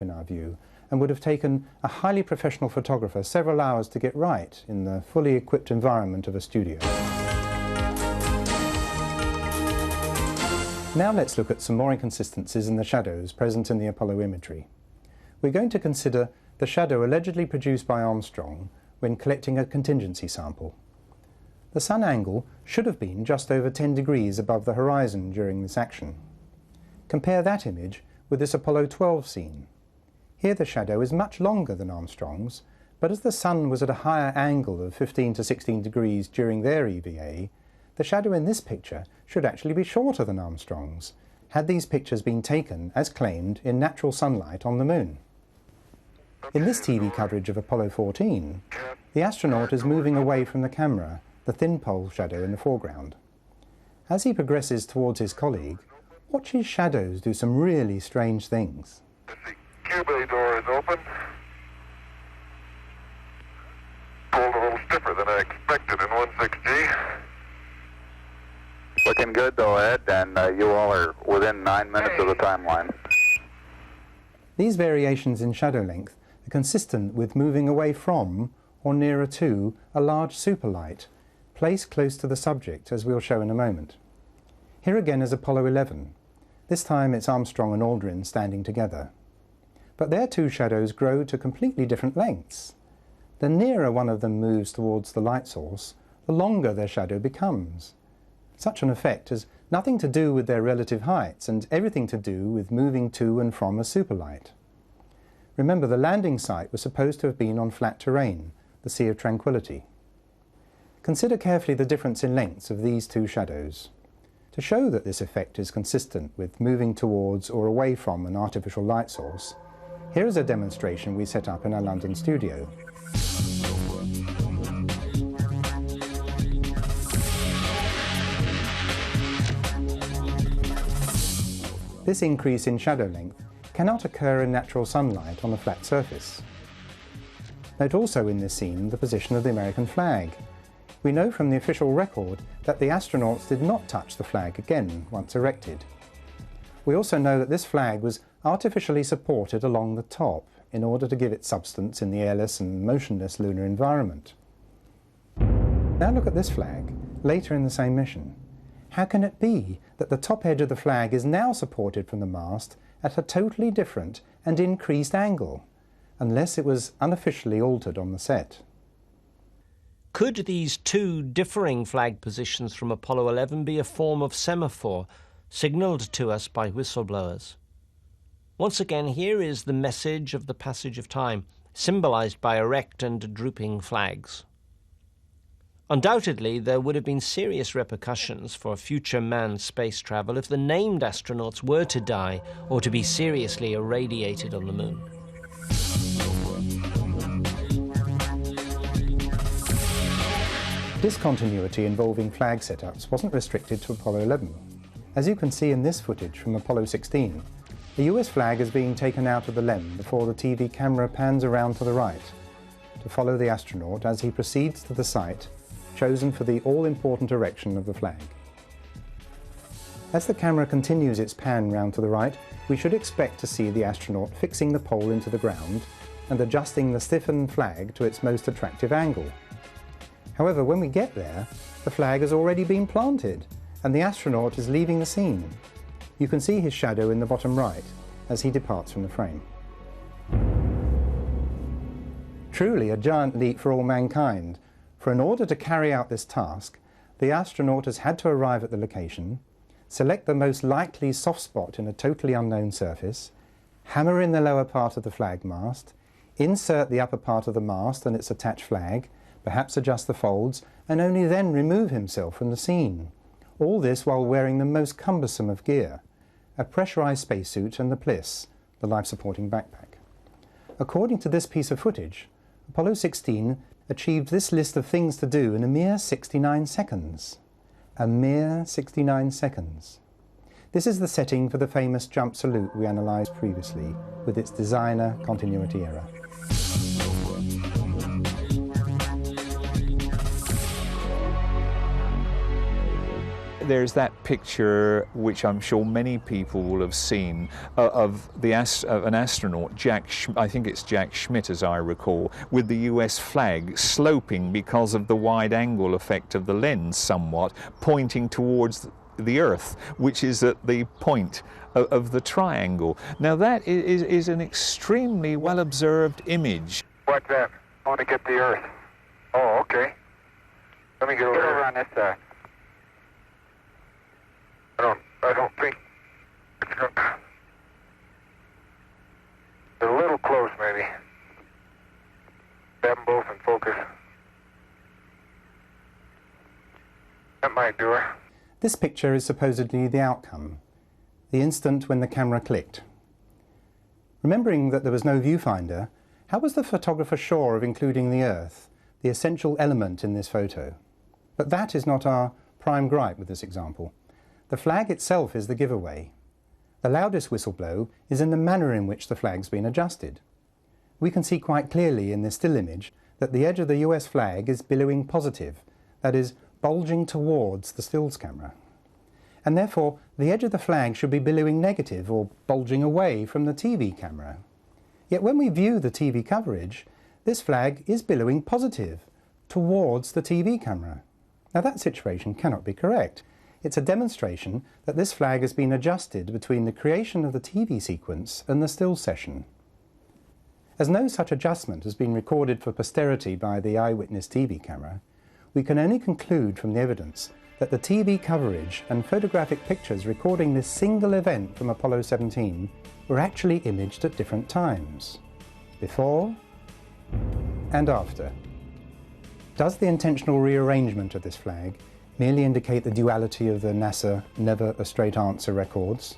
in our view, and would have taken a highly professional photographer several hours to get right in the fully equipped environment of a studio. Now let's look at some more inconsistencies in the shadows present in the Apollo imagery. We're going to consider the shadow allegedly produced by Armstrong when collecting a contingency sample. The sun angle should have been just over 10 degrees above the horizon during this action. Compare that image with this Apollo 12 scene. Here the shadow is much longer than Armstrong's, but as the sun was at a higher angle of 15 to 16 degrees during their EVA, the shadow in this picture should actually be shorter than Armstrong's, had these pictures been taken, as claimed, in natural sunlight on the moon. In this TV coverage of Apollo 14, the astronaut is moving away from the camera, the thin pole shadow in the foreground. As he progresses towards his colleague, watch his shadows do some really strange things. The Q bay door is open. Pulled a little stiffer than I expected in 16G. Looking good though, Ed, and you all are within 9 minutes of the timeline. These variations in shadow length are consistent with moving away from, or nearer to, a large superlight, placed close to the subject, as we'll show in a moment. Here again is Apollo 11. This time it's Armstrong and Aldrin standing together. But their two shadows grow to completely different lengths. The nearer one of them moves towards the light source, the longer their shadow becomes. Such an effect has nothing to do with their relative heights and everything to do with moving to and from a superlight. Remember, the landing site was supposed to have been on flat terrain, the Sea of Tranquility. Consider carefully the difference in lengths of these two shadows. To show that this effect is consistent with moving towards or away from an artificial light source, here is a demonstration we set up in our London studio. This increase in shadow length cannot occur in natural sunlight on a flat surface. Note also in this scene the position of the American flag. We know from the official record that the astronauts did not touch the flag again once erected. We also know that this flag was artificially supported along the top in order to give it substance in the airless and motionless lunar environment. Now look at this flag, later in the same mission. How can it be that the top edge of the flag is now supported from the mast at a totally different and increased angle, unless it was unofficially altered on the set? Could these two differing flag positions from Apollo 11 be a form of semaphore signalled to us by whistleblowers? Once again, here is the message of the passage of time, symbolised by erect and drooping flags. Undoubtedly, there would have been serious repercussions for future manned space travel if the named astronauts were to die or to be seriously irradiated on the moon. Discontinuity involving flag setups wasn't restricted to Apollo 11. As you can see in this footage from Apollo 16, the US flag is being taken out of the LEM before the TV camera pans around to the right to follow the astronaut as he proceeds to the site chosen for the all-important erection of the flag. As the camera continues its pan round to the right, we should expect to see the astronaut fixing the pole into the ground and adjusting the stiffened flag to its most attractive angle. However, when we get there, the flag has already been planted and the astronaut is leaving the scene. You can see his shadow in the bottom right as he departs from the frame. Truly a giant leap for all mankind, for in order to carry out this task, the astronaut has had to arrive at the location, select the most likely soft spot in a totally unknown surface, hammer in the lower part of the flag mast, insert the upper part of the mast and its attached flag, perhaps adjust the folds, and only then remove himself from the scene. All this while wearing the most cumbersome of gear, a pressurized spacesuit and the Bliss, the life-supporting backpack. According to this piece of footage, Apollo 16 achieved this list of things to do in a mere 69 seconds. A mere 69 seconds. This is the setting for the famous jump salute we analysed previously, with its designer continuity error. there's that picture, which I'm sure many people will have seen, of an astronaut, I think it's Jack Schmitt as I recall, with the US flag sloping because of the wide-angle effect of the lens somewhat, pointing towards the Earth, which is at the point of the triangle. Now that is an extremely well-observed image. What's that? I want to get the Earth. Oh, okay. Let me get over here. on this side. I don't think it's going to... They're a little close, maybe. Have them both in focus. That might do her. This picture is supposedly the outcome, the instant when the camera clicked. Remembering that there was no viewfinder, how was the photographer sure of including the Earth, the essential element in this photo? But that is not our prime gripe with this example. The flag itself is the giveaway. The loudest whistle blow is in the manner in which the flag's been adjusted. We can see quite clearly in this still image that the edge of the US flag is billowing positive, that is, bulging towards the stills camera. And therefore, the edge of the flag should be billowing negative or bulging away from the TV camera. Yet when we view the TV coverage, this flag is billowing positive, towards the TV camera. Now that situation cannot be correct. It's a demonstration that this flag has been adjusted between the creation of the TV sequence and the still session. As no such adjustment has been recorded for posterity by the eyewitness TV camera, we can only conclude from the evidence that the TV coverage and photographic pictures recording this single event from Apollo 17 were actually imaged at different times, before and after. Does the intentional rearrangement of this flag merely indicate the duality of the NASA Never a Straight Answer records?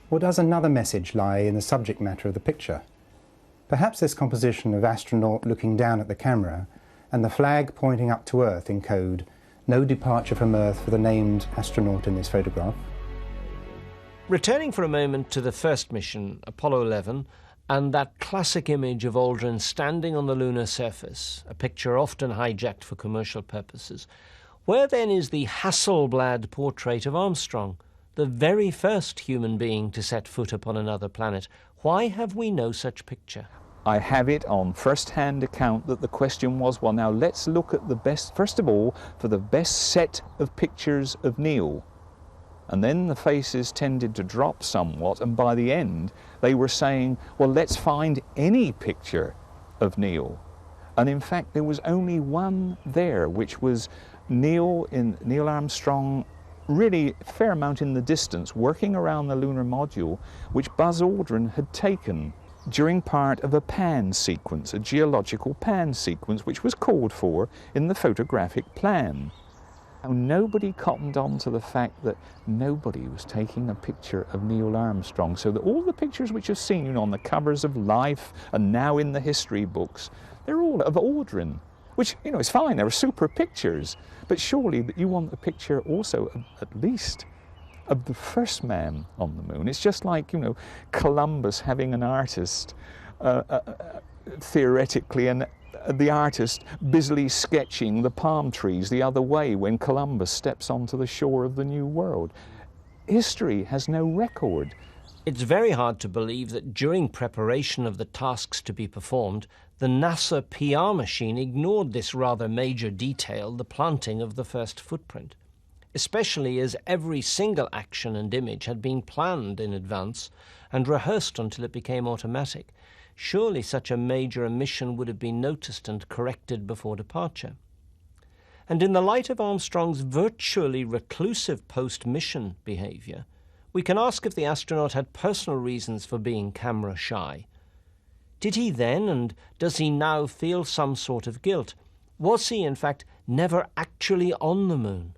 Or does another message lie in the subject matter of the picture? Perhaps this composition of astronaut looking down at the camera and the flag pointing up to Earth encode no departure from Earth for the named astronaut in this photograph. Returning for a moment to the first mission, Apollo 11, and that classic image of Aldrin standing on the lunar surface, a picture often hijacked for commercial purposes, where then is the Hasselblad portrait of Armstrong, the very first human being to set foot upon another planet? Why have we no such picture? I have it on first-hand account that the question was, well, now let's look at the best, first of all, for the best set of pictures of Neil. And then the faces tended to drop somewhat, and by the end they were saying, well, let's find any picture of Neil. And in fact there was only one there, which was Neil Armstrong, really a fair amount in the distance, working around the lunar module, which Buzz Aldrin had taken during part of a pan sequence, a geological pan sequence, which was called for in the photographic plan. Now, nobody cottoned on to the fact that nobody was taking a picture of Neil Armstrong, so that all the pictures which are seen on the covers of Life and now in the history books, they're all of Aldrin, which, you know, is fine, they're super pictures, but surely you want a picture also at least of the first man on the moon. It's just like, you know, Columbus having an artist, theoretically, and the artist busily sketching the palm trees the other way when Columbus steps onto the shore of the New World. History has no record. It's very hard to believe that during preparation of the tasks to be performed, the NASA PR machine ignored this rather major detail, the planting of the first footprint, especially as every single action and image had been planned in advance and rehearsed until it became automatic. Surely such a major omission would have been noticed and corrected before departure. And in the light of Armstrong's virtually reclusive post-mission behaviour, we can ask if the astronaut had personal reasons for being camera shy. Did he then, and does he now, feel some sort of guilt? Was he, in fact, never actually on the moon?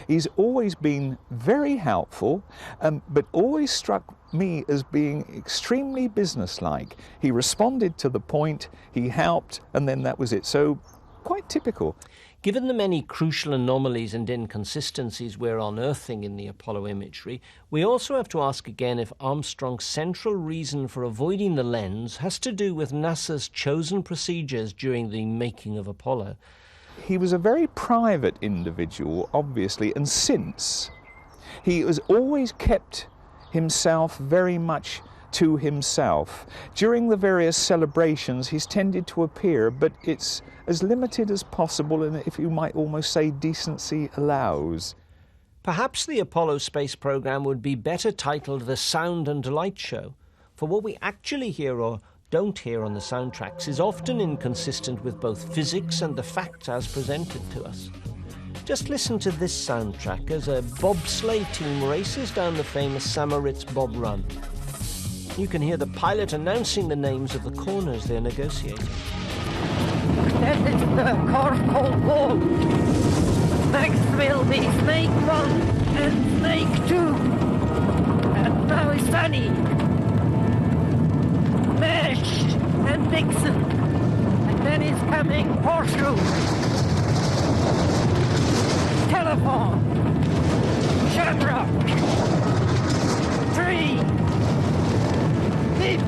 He's always been very helpful, but always struck me as being extremely businesslike. He responded to the point, he helped, and then that was it. So, quite typical. Given the many crucial anomalies and inconsistencies we're unearthing in the Apollo imagery, we also have to ask again if Armstrong's central reason for avoiding the lens has to do with NASA's chosen procedures during the making of Apollo. He was a very private individual, obviously, and since he has always kept himself very much to himself. During the various celebrations he's tended to appear, but it's as limited as possible, and if you might almost say decency allows. Perhaps the Apollo space program would be better titled The Sound and Light Show, for what we actually hear or don't hear on the soundtracks is often inconsistent with both physics and the facts as presented to us. Just listen to this soundtrack as a bobsleigh team races down the famous Samaritz Bob Run. You can hear the pilot announcing the names of the corners they're negotiating. That is the Cornwall Wall. Next will be Snake 1 and Snake 2. And now is Sunny, Mesh and Dixon. And then is coming Horseshoe, Telephone, Shamrock, Tree, Deep,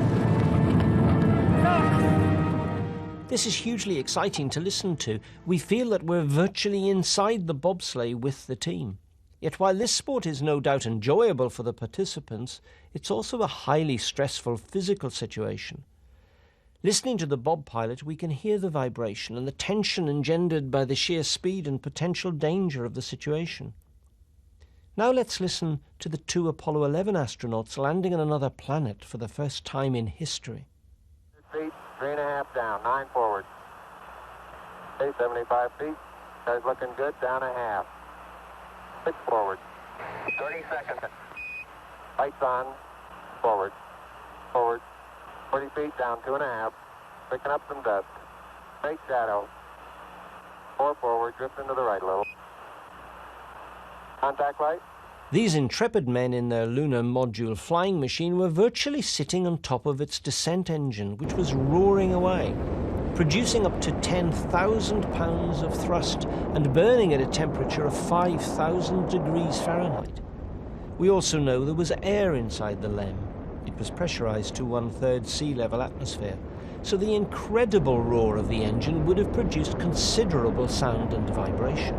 Fox. This is hugely exciting to listen to. We feel that we're virtually inside the bobsleigh with the team. Yet while this sport is no doubt enjoyable for the participants, it's also a highly stressful physical situation. Listening to the bob pilot, we can hear the vibration and the tension engendered by the sheer speed and potential danger of the situation. Now let's listen to the two Apollo 11 astronauts landing on another planet for the first time in history. Feet, 3.5 down, 9 forward. Okay, 75 feet. Guys looking good, down a half. 6 forward. 30 seconds. Lights on, forward. Forward. 40 feet down, 2.5. Picking up some dust. Straight shadow. 4 forward, drifting to the right a little. Contact light. These intrepid men in their lunar module flying machine were virtually sitting on top of its descent engine, which was roaring away, producing up to 10,000 pounds of thrust and burning at a temperature of 5,000 degrees Fahrenheit. We also know there was air inside the LEM. It was pressurized to 1/3 sea level atmosphere, so the incredible roar of the engine would have produced considerable sound and vibration.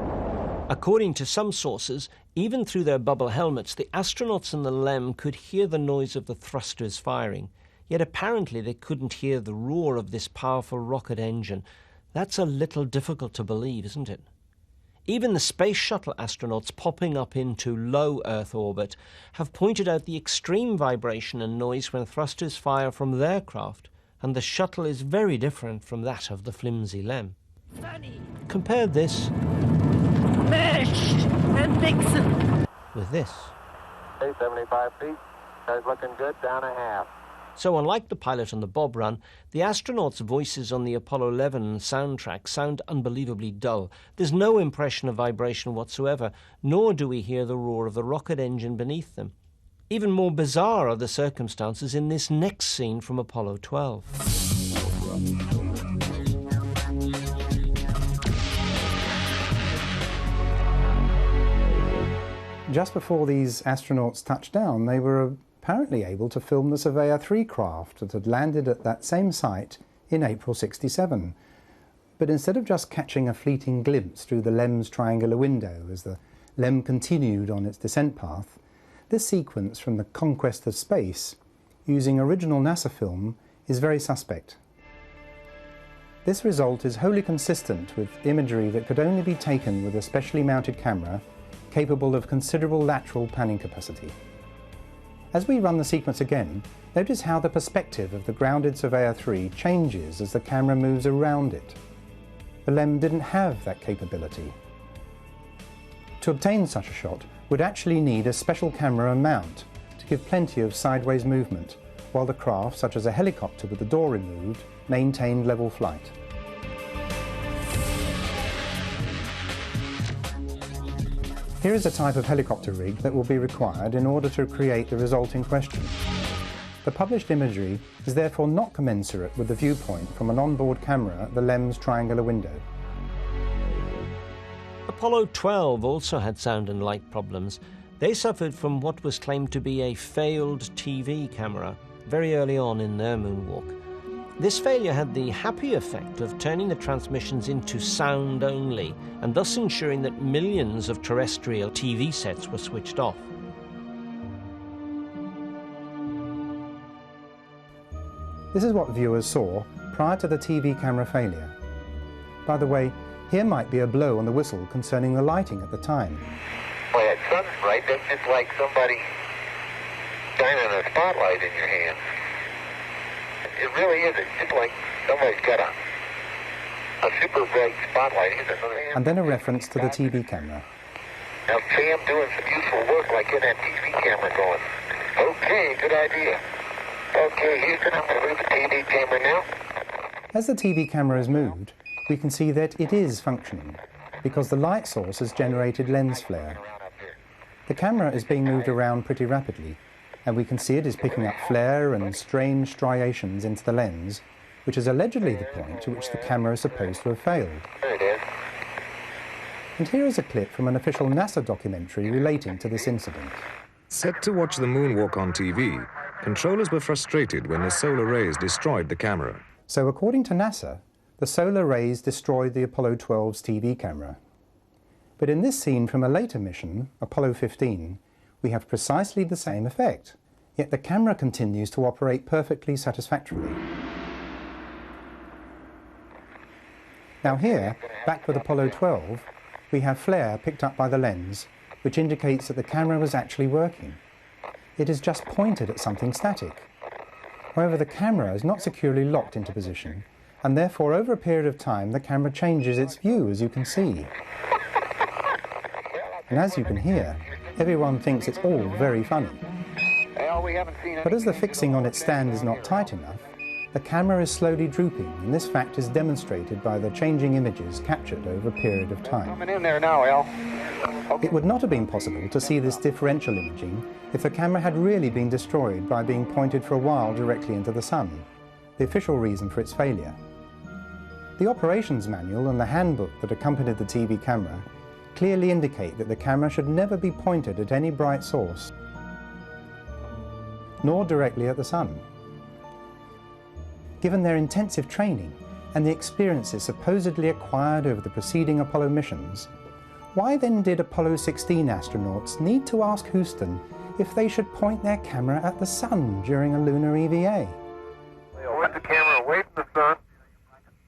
According to some sources, even through their bubble helmets, the astronauts in the LEM could hear the noise of the thrusters firing, yet apparently they couldn't hear the roar of this powerful rocket engine. That's a little difficult to believe, isn't it? Even the Space Shuttle astronauts popping up into low Earth orbit have pointed out the extreme vibration and noise when thrusters fire from their craft, and the shuttle is very different from that of the flimsy LEM. Compare this Mesh and Dixon with this. Okay, 75 feet. Guys looking good, down a half. So unlike the pilot on the Bob Run, the astronauts' voices on the Apollo 11 soundtrack sound unbelievably dull. There's no impression of vibration whatsoever, nor do we hear the roar of the rocket engine beneath them. Even more bizarre are the circumstances in this next scene from Apollo 12. Just before these astronauts touched down, they were apparently able to film the Surveyor 3 craft that had landed at that same site in April '67. But instead of just catching a fleeting glimpse through the LEM's triangular window as the LEM continued on its descent path, this sequence from the conquest of space, using original NASA film, is very suspect. This result is wholly consistent with imagery that could only be taken with a specially mounted camera capable of considerable lateral panning capacity. As we run the sequence again, notice how the perspective of the grounded Surveyor 3 changes as the camera moves around it. The LEM didn't have that capability. To obtain such a shot would actually need a special camera and mount to give plenty of sideways movement, while the craft, such as a helicopter with the door removed, maintained level flight. Here is a type of helicopter rig that will be required in order to create the result in question. The published imagery is therefore not commensurate with the viewpoint from an onboard camera at the LEM's triangular window. Apollo 12 also had sound and light problems. They suffered from what was claimed to be a failed TV camera very early on in their moonwalk. This failure had the happy effect of turning the transmissions into sound only, and thus ensuring that millions of terrestrial TV sets were switched off. This is what viewers saw prior to the TV camera failure. By the way, here might be a blow on the whistle concerning the lighting at the time. Boy, that sun's bright. That's just like somebody shining a spotlight in your hand. It really is. It's just like somebody's got a super bright spotlight in their hand. And then a reference to the TV camera. Now, Sam doing some useful work like getting that TV camera going. Okay, good idea. Okay, Houston, I'm going to move the TV camera now. As the TV camera is moved, we can see that it is functioning, because the light source has generated lens flare. The camera is being moved around pretty rapidly, and we can see it is picking up flare and strange striations into the lens, which is allegedly the point to which the camera is supposed to have failed. There it is. And here is a clip from an official NASA documentary relating to this incident. Set to watch the moonwalk on TV, controllers were frustrated when the solar rays destroyed the camera. So according to NASA, the solar rays destroyed the Apollo 12's TV camera. But in this scene from a later mission, Apollo 15, we have precisely the same effect, yet the camera continues to operate perfectly satisfactorily. Now here, back with Apollo 12, we have flare picked up by the lens, which indicates that the camera was actually working. It is just pointed at something static. However, the camera is not securely locked into position, and therefore over a period of time the camera changes its view, as you can see. And as you can hear, everyone thinks it's all very funny. But as the fixing on its stand is not tight enough, the camera is slowly drooping, and this fact is demonstrated by the changing images captured over a period of time. Coming in there now, Al. It would not have been possible to see this differential imaging if the camera had really been destroyed by being pointed for a while directly into the sun, the official reason for its failure. The operations manual and the handbook that accompanied the TV camera clearly indicate that the camera should never be pointed at any bright source, nor directly at the sun. Given their intensive training and the experiences supposedly acquired over the preceding Apollo missions, why then did Apollo 16 astronauts need to ask Houston if they should point their camera at the sun during a lunar EVA? Point the camera away from the sun.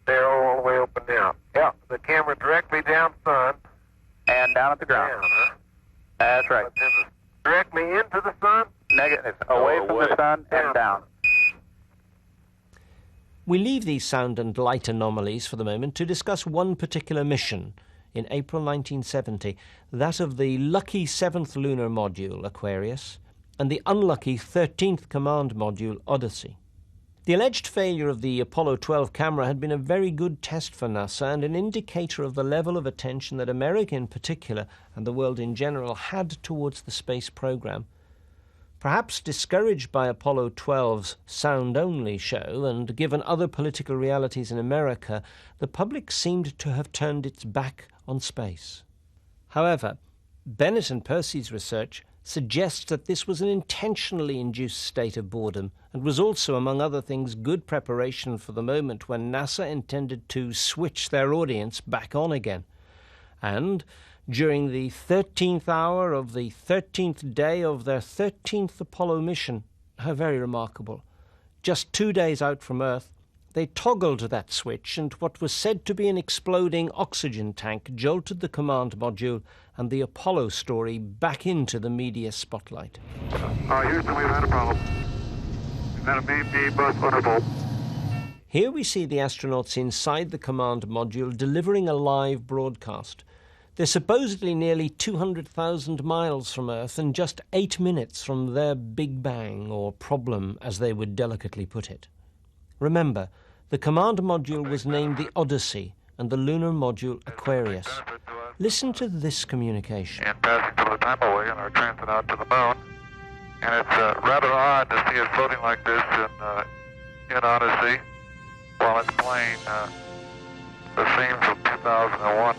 They're all the way open now. Yeah, the camera directly down sun. And down at the ground. Down, huh? That's right. Directly into the sun? Negative. Away from the sun and down. We leave these sound and light anomalies for the moment to discuss one particular mission in April 1970, that of the lucky 7th lunar module, Aquarius, and the unlucky 13th command module, Odyssey. The alleged failure of the Apollo 12 camera had been a very good test for NASA and an indicator of the level of attention that America in particular, and the world in general, had towards the space program. Perhaps discouraged by Apollo 12's sound-only show, and given other political realities in America, the public seemed to have turned its back on space. However, Bennett and Percy's research suggests that this was an intentionally induced state of boredom and was also, among other things, good preparation for the moment when NASA intended to switch their audience back on again. And during the 13th hour of the 13th day of their 13th Apollo mission, how very remarkable, just 2 days out from Earth, they toggled that switch, and what was said to be an exploding oxygen tank jolted the command module and the Apollo story back into the media spotlight. Houston, we've had a problem. We've had a BP bus vulnerable. Here we see the astronauts inside the command module delivering a live broadcast. They're supposedly nearly 200,000 miles from Earth and just 8 minutes from their Big Bang, or problem, as they would delicately put it. Remember, the command module was named the Odyssey and the lunar module Aquarius. Listen to this communication. And passing to the time away in our transit out to the moon. And it's rather odd to see it floating like this in Odyssey while it's playing the theme from 2001.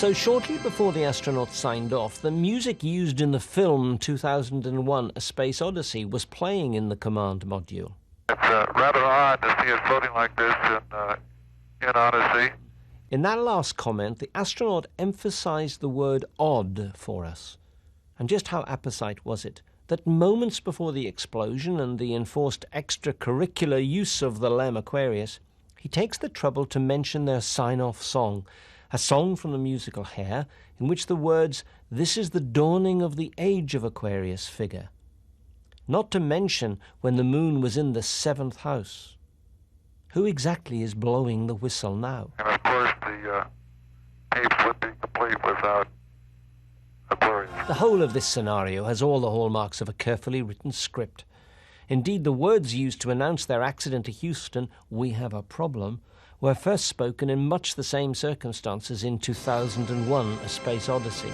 So shortly before the astronauts signed off, the music used in the film 2001 A Space Odyssey was playing in the command module. It's rather odd to see it floating like this in Odyssey. In that last comment, the astronaut emphasized the word odd for us. And just how apposite was it that moments before the explosion and the enforced extracurricular use of the LEM Aquarius, he takes the trouble to mention their sign-off song, a song from the musical Hair, in which the words, "This is the dawning of the age of Aquarius" figure. Not to mention when the moon was in the 7th house. Who exactly is blowing the whistle now? And of course, the tape would be complete without Aquarius. The whole of this scenario has all the hallmarks of a carefully written script. Indeed, the words used to announce their accident to Houston, "We have a problem," were first spoken in much the same circumstances in 2001, A Space Odyssey.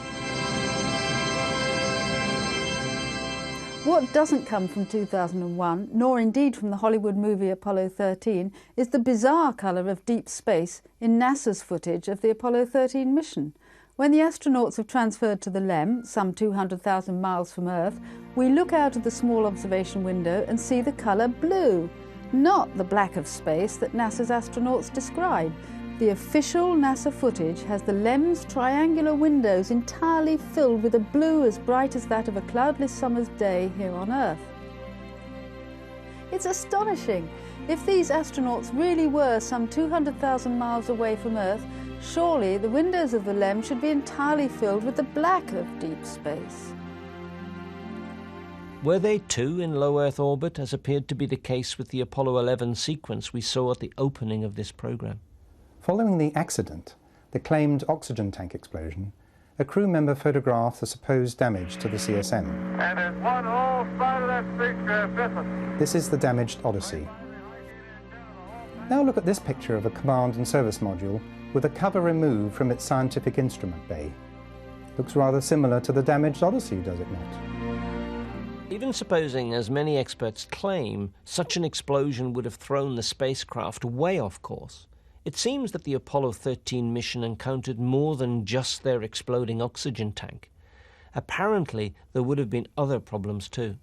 What doesn't come from 2001, nor indeed from the Hollywood movie Apollo 13, is the bizarre colour of deep space in NASA's footage of the Apollo 13 mission. When the astronauts have transferred to the LEM, some 200,000 miles from Earth, we look out of the small observation window and see the colour blue, not the black of space that NASA's astronauts describe. The official NASA footage has the LEM's triangular windows entirely filled with a blue as bright as that of a cloudless summer's day here on Earth. It's astonishing. If these astronauts really were some 200,000 miles away from Earth, surely the windows of the LEM should be entirely filled with the black of deep space. Were they too in low Earth orbit, as appeared to be the case with the Apollo 11 sequence we saw at the opening of this program? Following the accident, the claimed oxygen tank explosion, a crew member photographed the supposed damage to the CSM. And there's one whole side of that spacecraft missing. This is the damaged Odyssey. Now look at this picture of a command and service module with a cover removed from its scientific instrument bay. Looks rather similar to the damaged Odyssey, does it not? Even supposing, as many experts claim, such an explosion would have thrown the spacecraft way off course, it seems that the Apollo 13 mission encountered more than just their exploding oxygen tank. Apparently, there would have been other problems too.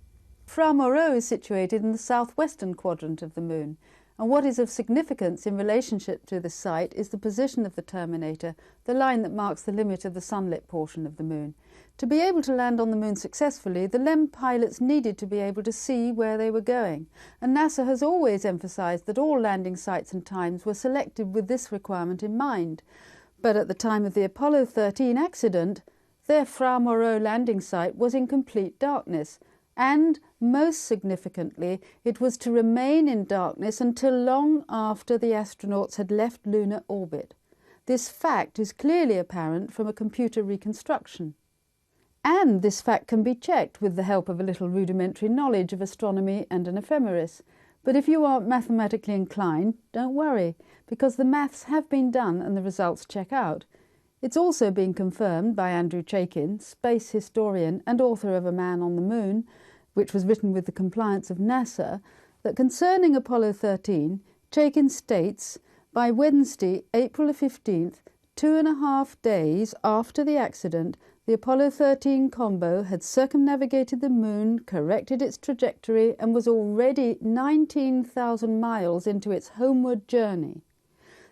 Fra Mauro is situated in the southwestern quadrant of the Moon, and what is of significance in relationship to this site is the position of the terminator, the line that marks the limit of the sunlit portion of the Moon. To be able to land on the Moon successfully, the LEM pilots needed to be able to see where they were going, and NASA has always emphasised that all landing sites and times were selected with this requirement in mind. But at the time of the Apollo 13 accident, their Fra Mauro landing site was in complete darkness, and, most significantly, it was to remain in darkness until long after the astronauts had left lunar orbit. This fact is clearly apparent from a computer reconstruction. And this fact can be checked with the help of a little rudimentary knowledge of astronomy and an ephemeris. But if you aren't mathematically inclined, don't worry, because the maths have been done and the results check out. It's also been confirmed by Andrew Chaikin, space historian and author of A Man on the Moon, which was written with the compliance of NASA, that concerning Apollo 13, Chaikin states, by Wednesday, April 15th, 2.5 days after the accident, the Apollo 13 combo had circumnavigated the Moon, corrected its trajectory, and was already 19,000 miles into its homeward journey.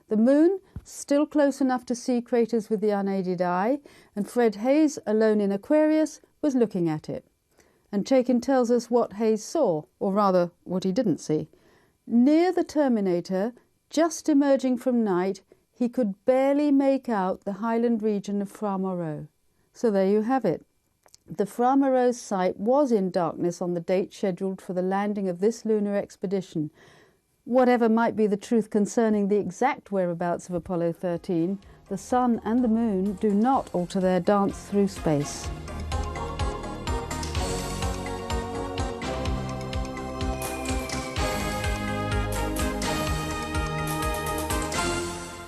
The Moon, still close enough to see craters with the unaided eye, and Fred Haise, alone in Aquarius, was looking at it. And Chaikin tells us what Haise saw, or rather, what he didn't see. Near the terminator, just emerging from night, he could barely make out the highland region of Fra Mauro. So there you have it. The Fra Mauro site was in darkness on the date scheduled for the landing of this lunar expedition. Whatever might be the truth concerning the exact whereabouts of Apollo 13, the Sun and the Moon do not alter their dance through space.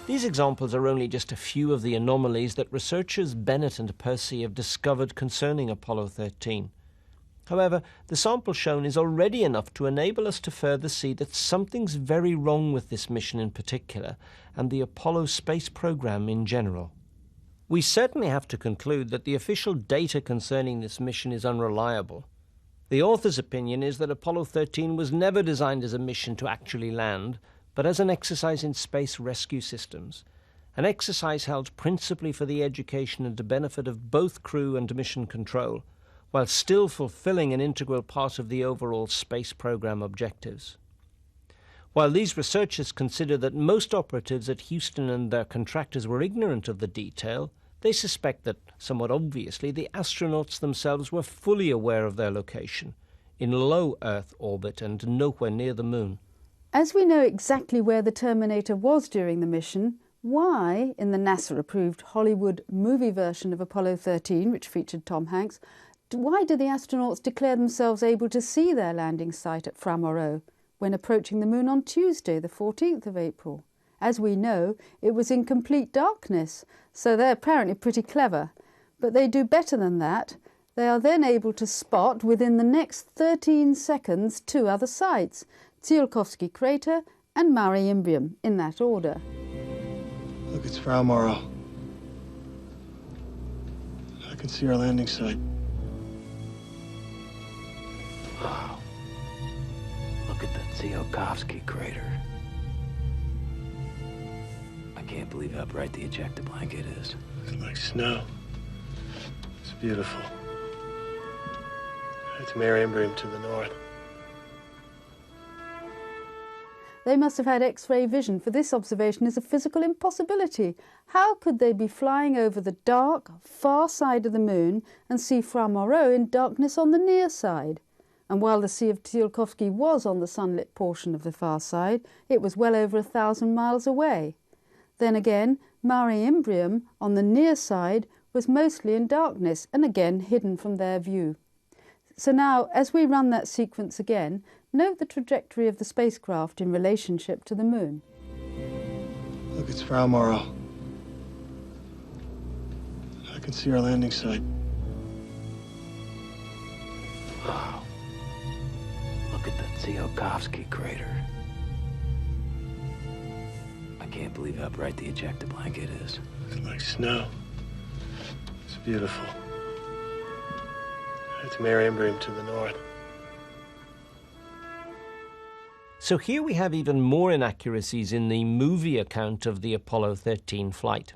These examples are only just a few of the anomalies that researchers Bennett and Percy have discovered concerning Apollo 13. However, the sample shown is already enough to enable us to further see that something's very wrong with this mission in particular, and the Apollo space program in general. We certainly have to conclude that the official data concerning this mission is unreliable. The author's opinion is that Apollo 13 was never designed as a mission to actually land, but as an exercise in space rescue systems, an exercise held principally for the education and benefit of both crew and mission control, while still fulfilling an integral part of the overall space program objectives. While these researchers consider that most operatives at Houston and their contractors were ignorant of the detail, they suspect that, somewhat obviously, the astronauts themselves were fully aware of their location, in low Earth orbit and nowhere near the Moon. As we know exactly where the Terminator was during the mission, why, in the NASA-approved Hollywood movie version of Apollo 13, which featured Tom Hanks, why did the astronauts declare themselves able to see their landing site at Fra Mauro when approaching the Moon on Tuesday, the 14th of April? As we know, it was in complete darkness, so they're apparently pretty clever. But they do better than that. They are then able to spot, within the next 13 seconds, two other sites, Tsiolkovsky Crater and Mare Imbrium, in that order. Look, it's Fra Mauro. I can see our landing site. Wow. Look at the Tsiolkovsky Crater. I can't believe how bright the ejecta blanket is. It's like snow. It's beautiful. It's Mare Imbrium to the north. They must have had X-ray vision, for this observation is a physical impossibility. How could they be flying over the dark, far side of the Moon and see Fra Mauro in darkness on the near side? And while the Sea of Tsiolkovsky was on the sunlit portion of the far side, it was well over 1,000 miles away. Then again, Mare Imbrium, on the near side, was mostly in darkness and again hidden from their view. So now, as we run that sequence again, note the trajectory of the spacecraft in relationship to the Moon. Look, it's Fra Mauro. I can see our landing site. Wow. Look at the Tsiolkovsky Crater. I can't believe how bright the ejecta blanket is. It's like snow. It's beautiful. It's Mare Imbrium to the north. So here we have even more inaccuracies in the movie account of the Apollo 13 flight.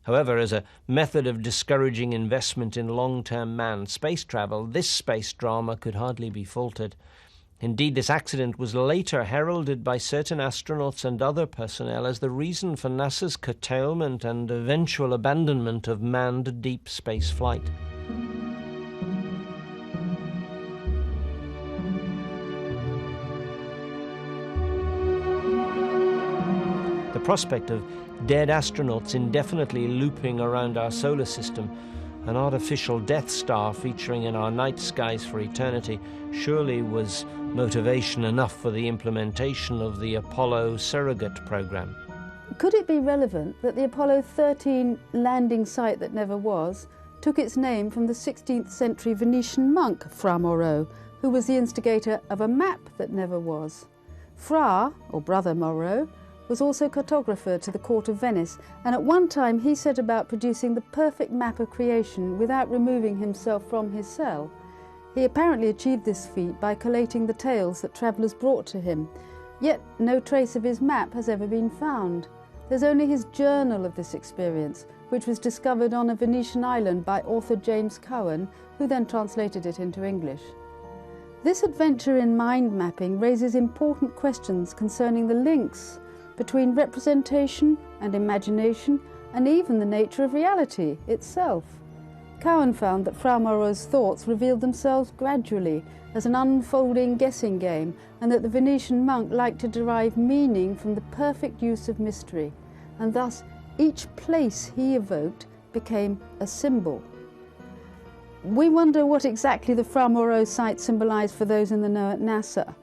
However, as a method of discouraging investment in long-term manned space travel, this space drama could hardly be faulted. Indeed, this accident was later heralded by certain astronauts and other personnel as the reason for NASA's curtailment and eventual abandonment of manned deep space flight. The prospect of dead astronauts indefinitely looping around our solar system, an artificial Death Star featuring in our night skies for eternity, surely was motivation enough for the implementation of the Apollo surrogate program. Could it be relevant that the Apollo 13 landing site that never was took its name from the 16th century Venetian monk Fra Mauro, who was the instigator of a map that never was? Fra, or Brother Mauro, was also cartographer to the court of Venice, and at one time he set about producing the perfect map of creation without removing himself from his cell. He apparently achieved this feat by collating the tales that travellers brought to him, yet no trace of his map has ever been found. There's only his journal of this experience, which was discovered on a Venetian island by author James Cowan, who then translated it into English. This adventure in mind mapping raises important questions concerning the links between representation and imagination, and even the nature of reality itself. Cowan found that Fra Mauro's thoughts revealed themselves gradually as an unfolding guessing game, and that the Venetian monk liked to derive meaning from the perfect use of mystery, and thus each place he evoked became a symbol. We wonder what exactly the Fra Mauro site symbolised for those in the know at NASA.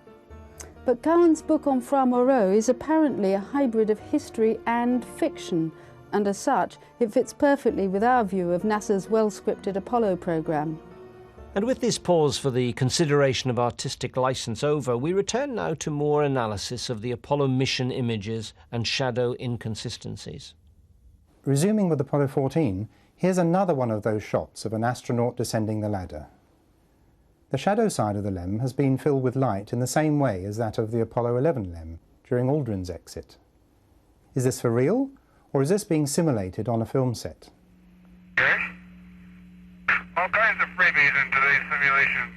But Cowan's book on Fra Mauro is apparently a hybrid of history and fiction, and as such, it fits perfectly with our view of NASA's well-scripted Apollo program. And with this pause for the consideration of artistic license over, we return now to more analysis of the Apollo mission images and shadow inconsistencies. Resuming with Apollo 14, here's another one of those shots of an astronaut descending the ladder. The shadow side of the LEM has been filled with light in the same way as that of the Apollo 11 LEM during Aldrin's exit. Is this for real, or is this being simulated on a film set? Okay. All kinds of freebies in today's simulation.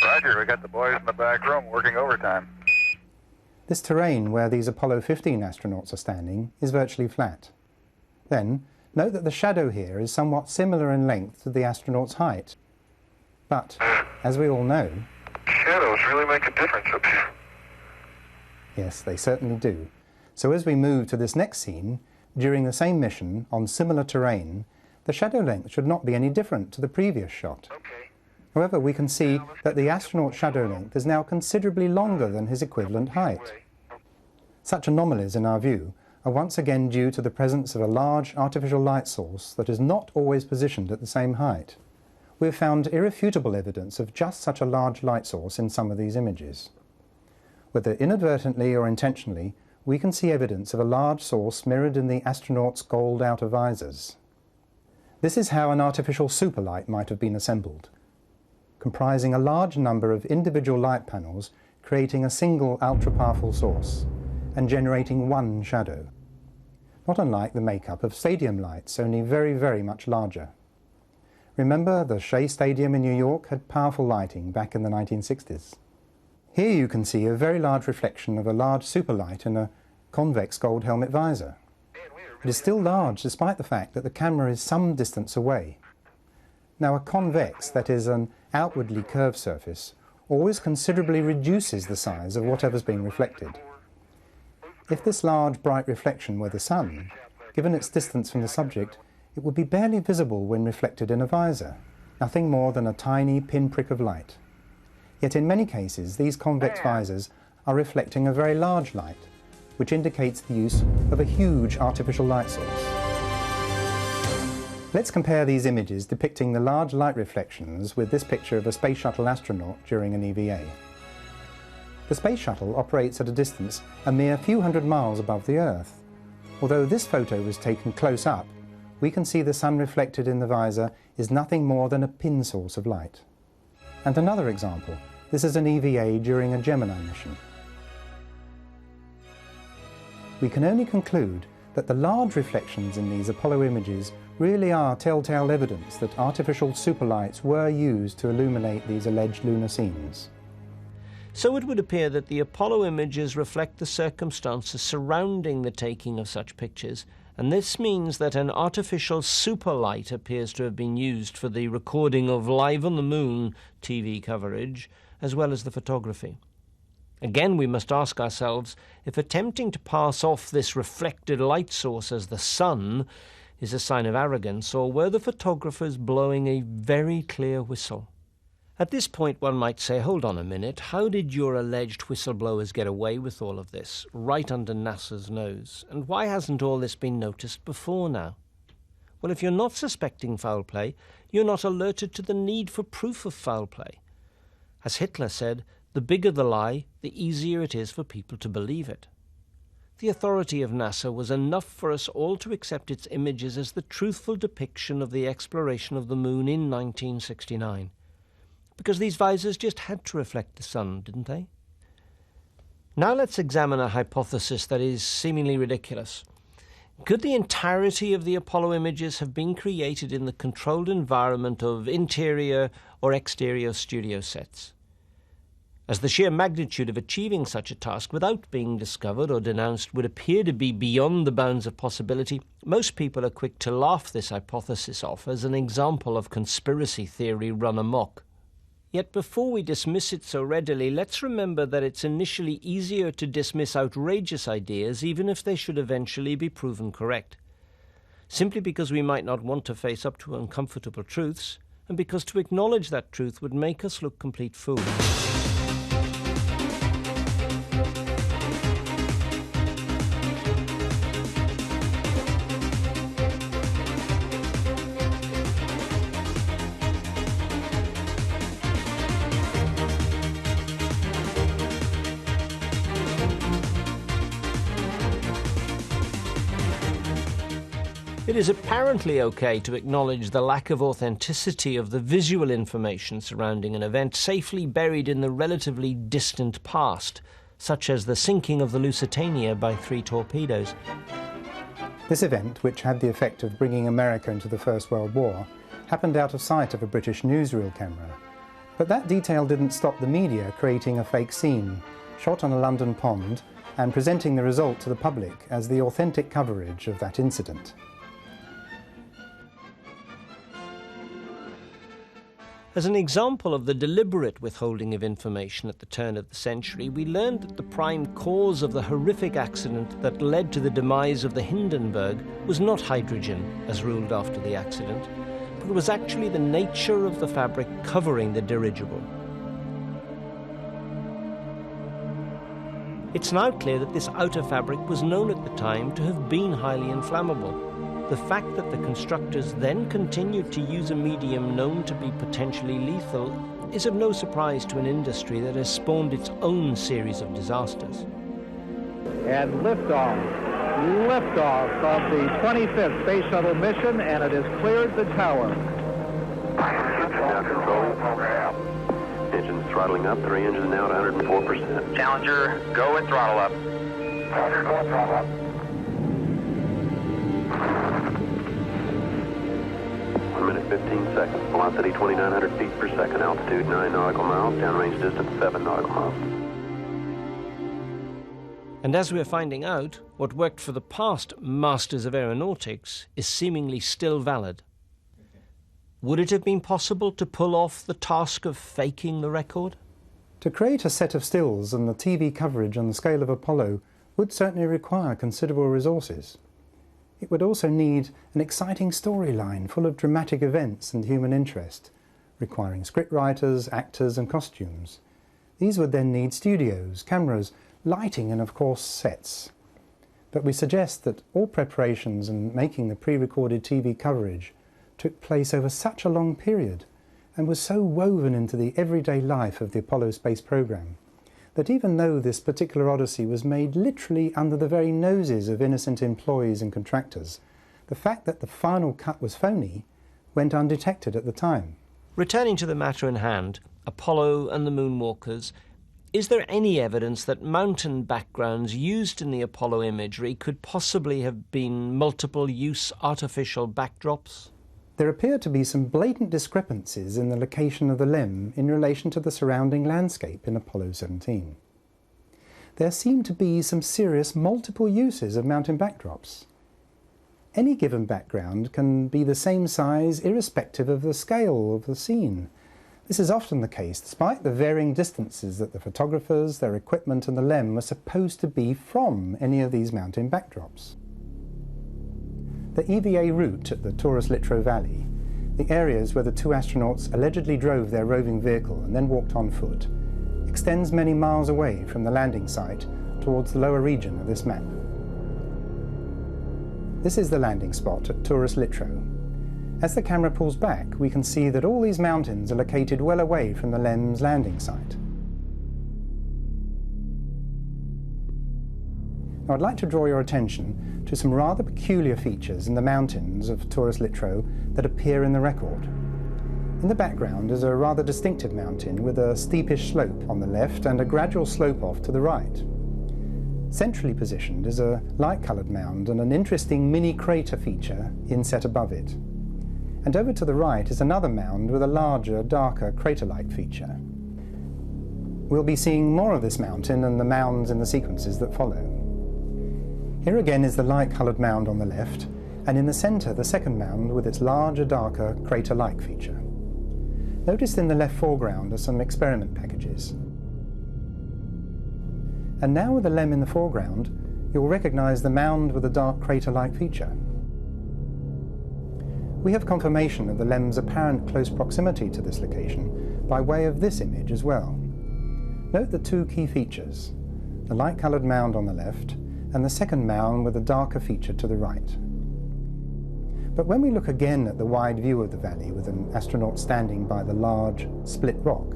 Roger, we got the boys in the back room working overtime. This terrain where these Apollo 15 astronauts are standing is virtually flat. Then, note that the shadow here is somewhat similar in length to the astronaut's height. But, as we all know... Shadows really make a difference up here. Yes, they certainly do. So as we move to this next scene, during the same mission, on similar terrain, the shadow length should not be any different to the previous shot. Okay. However, we can see that the astronaut's shadow length is now considerably longer than his equivalent height. Such anomalies, in our view, are once again due to the presence of a large artificial light source that is not always positioned at the same height. We have found irrefutable evidence of just such a large light source in some of these images. Whether inadvertently or intentionally, we can see evidence of a large source mirrored in the astronauts' gold outer visors. This is how an artificial superlight might have been assembled, comprising a large number of individual light panels creating a single ultra-powerful source and generating one shadow. Not unlike the makeup of stadium lights, only very, very much larger. Remember, the Shea Stadium in New York had powerful lighting back in the 1960s. Here you can see a very large reflection of a large superlight in a convex gold helmet visor. It is still large despite the fact that the camera is some distance away. Now, a convex, that is an outwardly curved surface, always considerably reduces the size of whatever's being reflected. If this large bright reflection were the sun, given its distance from the subject, it would be barely visible when reflected in a visor, nothing more than a tiny pinprick of light. Yet in many cases, these convex visors are reflecting a very large light, which indicates the use of a huge artificial light source. Let's compare these images depicting the large light reflections with this picture of a space shuttle astronaut during an EVA. The space shuttle operates at a distance a mere few hundred miles above the Earth. Although this photo was taken close up, we can see the sun reflected in the visor is nothing more than a pin source of light. And another example, this is an EVA during a Gemini mission. We can only conclude that the large reflections in these Apollo images really are telltale evidence that artificial superlights were used to illuminate these alleged lunar scenes. So it would appear that the Apollo images reflect the circumstances surrounding the taking of such pictures, and this means that an artificial superlight appears to have been used for the recording of Live on the Moon TV coverage, as well as the photography. Again, we must ask ourselves if attempting to pass off this reflected light source as the sun is a sign of arrogance, or were the photographers blowing a very clear whistle? At this point, one might say, hold on a minute, how did your alleged whistleblowers get away with all of this, right under NASA's nose? And why hasn't all this been noticed before now? Well, if you're not suspecting foul play, you're not alerted to the need for proof of foul play. As Hitler said, the bigger the lie, the easier it is for people to believe it. The authority of NASA was enough for us all to accept its images as the truthful depiction of the exploration of the moon in 1969. Because these visors just had to reflect the sun, didn't they? Now let's examine a hypothesis that is seemingly ridiculous. Could the entirety of the Apollo images have been created in the controlled environment of interior or exterior studio sets? As the sheer magnitude of achieving such a task without being discovered or denounced would appear to be beyond the bounds of possibility, most people are quick to laugh this hypothesis off as an example of conspiracy theory run amok. Yet before we dismiss it so readily, let's remember that it's initially easier to dismiss outrageous ideas even if they should eventually be proven correct. Simply because we might not want to face up to uncomfortable truths, and because to acknowledge that truth would make us look complete fools. It is apparently okay to acknowledge the lack of authenticity of the visual information surrounding an event safely buried in the relatively distant past, such as the sinking of the Lusitania by 3 torpedoes. This event, which had the effect of bringing America into the First World War, happened out of sight of a British newsreel camera. But that detail didn't stop the media creating a fake scene, shot on a London pond, and presenting the result to the public as the authentic coverage of that incident. As an example of the deliberate withholding of information at the turn of the century, we learned that the prime cause of the horrific accident that led to the demise of the Hindenburg was not hydrogen, as ruled after the accident, but was actually the nature of the fabric covering the dirigible. It's now clear that this outer fabric was known at the time to have been highly inflammable. The fact that the constructors then continued to use a medium known to be potentially lethal is of no surprise to an industry that has spawned its own series of disasters. And liftoff of the 25th Space Shuttle mission, and it has cleared the tower. Engines throttling up, 3 engines now at 104%. Challenger, go and throttle up. Challenger, go and throttle up. 1 minute, 15 seconds. Velocity 2,900 feet per second. Altitude 9 nautical miles. Downrange distance 7 nautical miles. And as we're finding out, what worked for the past masters of aeronautics is seemingly still valid. Would it have been possible to pull off the task of faking the record? To create a set of stills and the TV coverage on the scale of Apollo would certainly require considerable resources. It would also need an exciting storyline full of dramatic events and human interest, requiring scriptwriters, actors and costumes. These would then need studios, cameras, lighting and of course sets. But we suggest that all preparations and making the pre-recorded TV coverage took place over such a long period and was so woven into the everyday life of the Apollo space program that even though this particular odyssey was made literally under the very noses of innocent employees and contractors, the fact that the final cut was phony went undetected at the time. Returning to the matter in hand, Apollo and the moonwalkers, is there any evidence that mountain backgrounds used in the Apollo imagery could possibly have been multiple-use artificial backdrops? There appear to be some blatant discrepancies in the location of the LEM in relation to the surrounding landscape in Apollo 17. There seem to be some serious multiple uses of mountain backdrops. Any given background can be the same size irrespective of the scale of the scene. This is often the case despite the varying distances that the photographers, their equipment and the LEM were supposed to be from any of these mountain backdrops. The EVA route at the Taurus-Littrow Valley, the areas where the 2 astronauts allegedly drove their roving vehicle and then walked on foot, extends many miles away from the landing site towards the lower region of this map. This is the landing spot at Taurus-Littrow. As the camera pulls back, we can see that all these mountains are located well away from the LEM's landing site. Now, I'd like to draw your attention to some rather peculiar features in the mountains of Taurus-Littrow that appear in the record. In the background is a rather distinctive mountain with a steepish slope on the left and a gradual slope off to the right. Centrally positioned is a light-coloured mound and an interesting mini crater feature inset above it. And over to the right is another mound with a larger, darker crater-like feature. We'll be seeing more of this mountain and the mounds in the sequences that follow. Here again is the light-coloured mound on the left, and in the centre the second mound with its larger, darker crater-like feature. Noticed in the left foreground are some experiment packages. And now with the LEM in the foreground, you'll recognise the mound with the dark crater-like feature. We have confirmation of the LEM's apparent close proximity to this location by way of this image as well. Note the 2 key features, the light-coloured mound on the left and the second mound with a darker feature to the right. But when we look again at the wide view of the valley with an astronaut standing by the large split rock,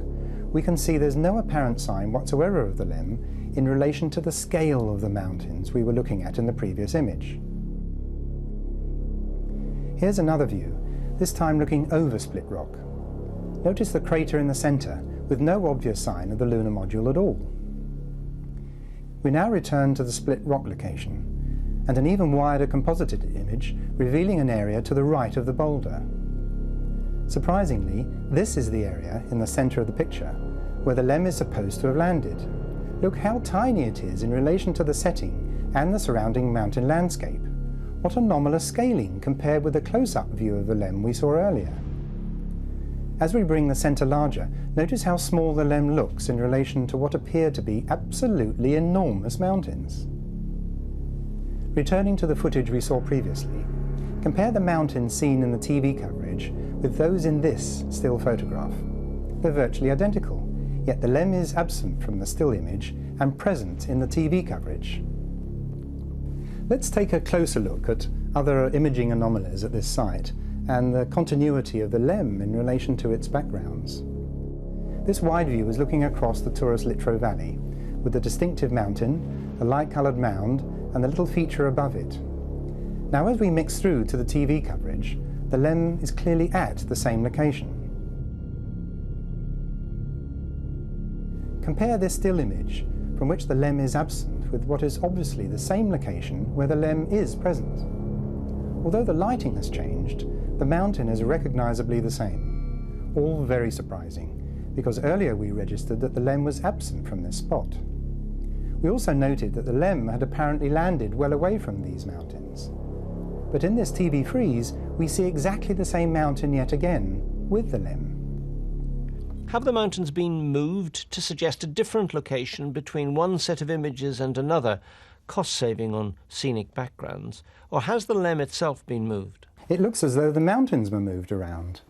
we can see there's no apparent sign whatsoever of the LEM in relation to the scale of the mountains we were looking at in the previous image. Here's another view, this time looking over Split Rock. Notice the crater in the centre, with no obvious sign of the lunar module at all. We now return to the Split Rock location, and an even wider composited image revealing an area to the right of the boulder. Surprisingly, this is the area in the centre of the picture where the LEM is supposed to have landed. Look how tiny it is in relation to the setting and the surrounding mountain landscape. What anomalous scaling compared with the close-up view of the LEM we saw earlier. As we bring the centre larger, notice how small the LEM looks in relation to what appear to be absolutely enormous mountains. Returning to the footage we saw previously, compare the mountains seen in the TV coverage with those in this still photograph. They're virtually identical, yet the LEM is absent from the still image and present in the TV coverage. Let's take a closer look at other imaging anomalies at this site and the continuity of the LEM in relation to its backgrounds. This wide view is looking across the Taurus-Littrow Valley, with the distinctive mountain, a light-coloured mound, and the little feature above it. Now as we mix through to the TV coverage, the LEM is clearly at the same location. Compare this still image, from which the LEM is absent, with what is obviously the same location where the LEM is present. Although the lighting has changed, the mountain is recognisably the same. All very surprising, because earlier we registered that the LEM was absent from this spot. We also noted that the LEM had apparently landed well away from these mountains. But in this TV freeze, we see exactly the same mountain yet again, with the LEM. Have the mountains been moved to suggest a different location between one set of images and another, cost-saving on scenic backgrounds, or has the LEM itself been moved? It looks as though the mountains were moved around.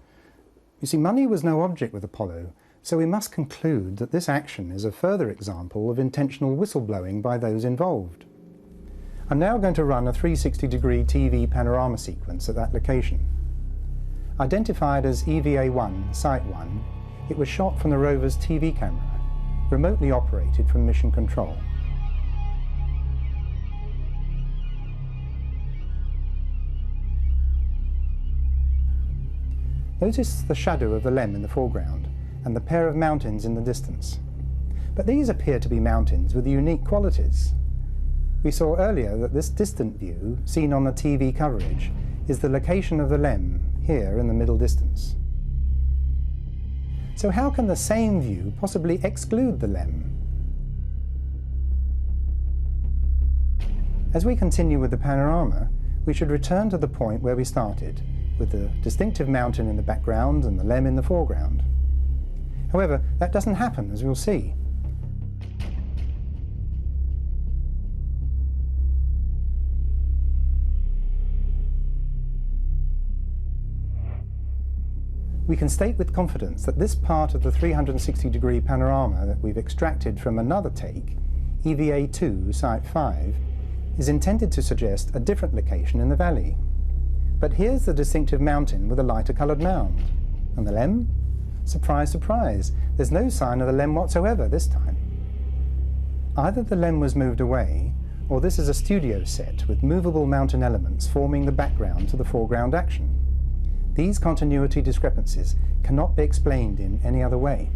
You see, money was no object with Apollo, so we must conclude that this action is a further example of intentional whistleblowing by those involved. I'm now going to run a 360-degree TV panorama sequence at that location. Identified as EVA-1, Site 1, it was shot from the rover's TV camera, remotely operated from Mission Control. Notice the shadow of the LEM in the foreground and the pair of mountains in the distance. But these appear to be mountains with unique qualities. We saw earlier that this distant view, seen on the TV coverage, is the location of the LEM, here in the middle distance. So how can the same view possibly exclude the LEM? As we continue with the panorama, we should return to the point where we started, with the distinctive mountain in the background and the LEM in the foreground. However, that doesn't happen, as we'll see. We can state with confidence that this part of the 360-degree panorama that we've extracted from another take, EVA-2, Site 5, is intended to suggest a different location in the valley. But here's the distinctive mountain with a lighter coloured mound. And the LEM? Surprise, surprise, there's no sign of the LEM whatsoever this time. Either the LEM was moved away, or this is a studio set with movable mountain elements forming the background to the foreground action. These continuity discrepancies cannot be explained in any other way.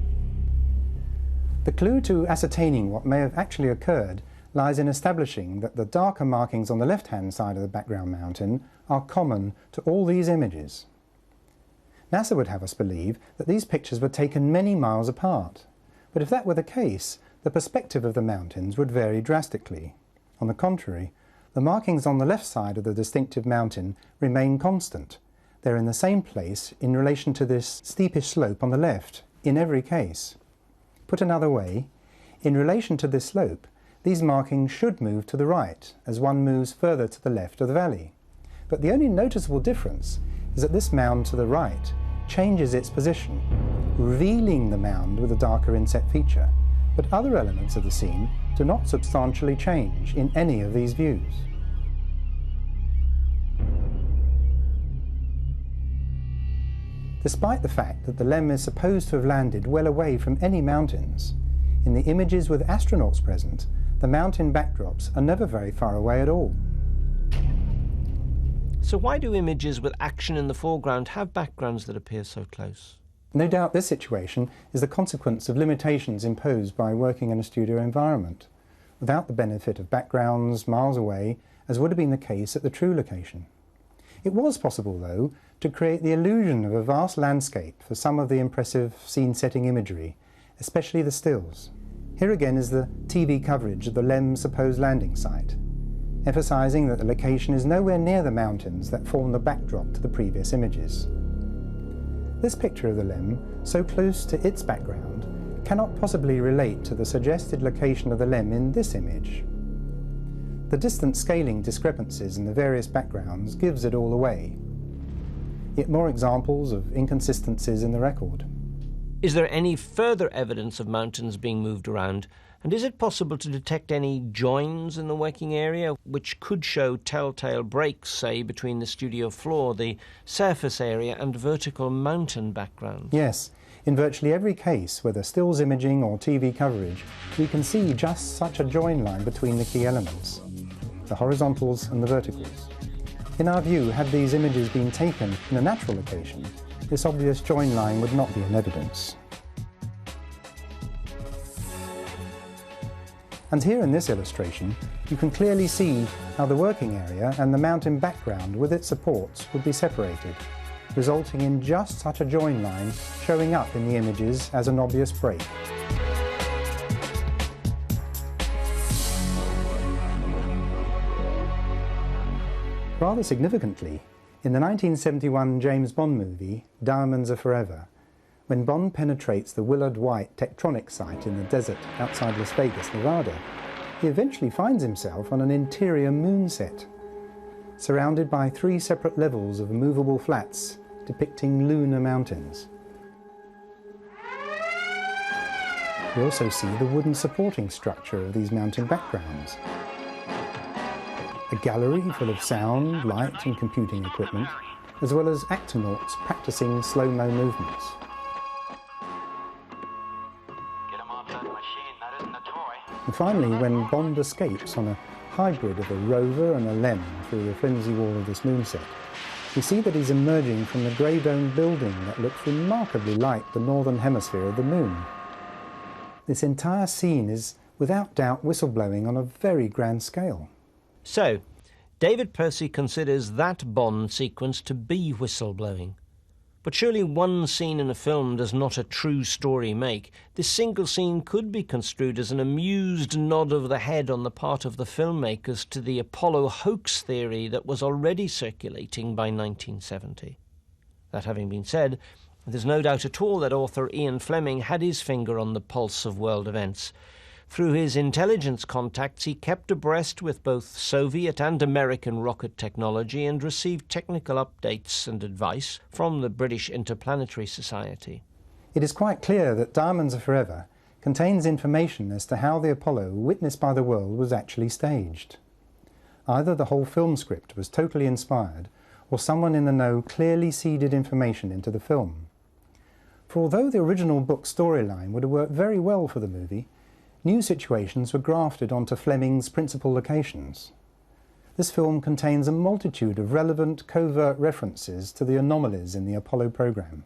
The clue to ascertaining what may have actually occurred lies in establishing that the darker markings on the left-hand side of the background mountain are common to all these images. NASA would have us believe that these pictures were taken many miles apart, but if that were the case, the perspective of the mountains would vary drastically. On the contrary, the markings on the left side of the distinctive mountain remain constant. They're in the same place in relation to this steepish slope on the left, in every case. Put another way, in relation to this slope, these markings should move to the right as one moves further to the left of the valley. But the only noticeable difference is that this mound to the right changes its position, revealing the mound with a darker inset feature, but other elements of the scene do not substantially change in any of these views. Despite the fact that the LEM is supposed to have landed well away from any mountains, in the images with astronauts present, the mountain backdrops are never very far away at all. So why do images with action in the foreground have backgrounds that appear so close? No doubt this situation is the consequence of limitations imposed by working in a studio environment, without the benefit of backgrounds miles away, as would have been the case at the true location. It was possible, though, to create the illusion of a vast landscape for some of the impressive scene-setting imagery, especially the stills. Here again is the TV coverage of the LEM's supposed landing site, emphasising that the location is nowhere near the mountains that form the backdrop to the previous images. This picture of the LEM, so close to its background, cannot possibly relate to the suggested location of the LEM in this image. The distance scaling discrepancies in the various backgrounds gives it all away. Yet more examples of inconsistencies in the record. Is there any further evidence of mountains being moved around? And is it possible to detect any joins in the working area which could show telltale breaks, say, between the studio floor, the surface area and vertical mountain backgrounds? Yes. In virtually every case, whether stills imaging or TV coverage, we can see just such a join line between the key elements, the horizontals and the verticals. In our view, had these images been taken in a natural location, this obvious join line would not be in evidence. And here in this illustration, you can clearly see how the working area and the mountain background with its supports would be separated, resulting in just such a join line showing up in the images as an obvious break. Rather significantly, in the 1971 James Bond movie, Diamonds Are Forever, when Bond penetrates the Willard White tectonic site in the desert outside Las Vegas, Nevada, he eventually finds himself on an interior moon set, surrounded by 3 separate levels of movable flats depicting lunar mountains. We also see the wooden supporting structure of these mountain backgrounds, a gallery full of sound, light and computing equipment, as well as actonauts practicing slow-mo movements. And finally, when Bond escapes on a hybrid of a rover and a LEM through the flimsy wall of this moon set, we see that he's emerging from the grey-domed building that looks remarkably like the northern hemisphere of the moon. This entire scene is, without doubt, whistleblowing on a very grand scale. So, David Percy considers that Bond sequence to be whistleblowing. But surely one scene in a film does not a true story make. This single scene could be construed as an amused nod of the head on the part of the filmmakers to the Apollo hoax theory that was already circulating by 1970. That having been said, there's no doubt at all that author Ian Fleming had his finger on the pulse of world events. Through his intelligence contacts, he kept abreast with both Soviet and American rocket technology and received technical updates and advice from the British Interplanetary Society. It is quite clear that Diamonds Are Forever contains information as to how the Apollo, witnessed by the world, was actually staged. Either the whole film script was totally inspired, or someone in the know clearly seeded information into the film. For although the original book storyline would have worked very well for the movie, new situations were grafted onto Fleming's principal locations. This film contains a multitude of relevant, covert references to the anomalies in the Apollo program.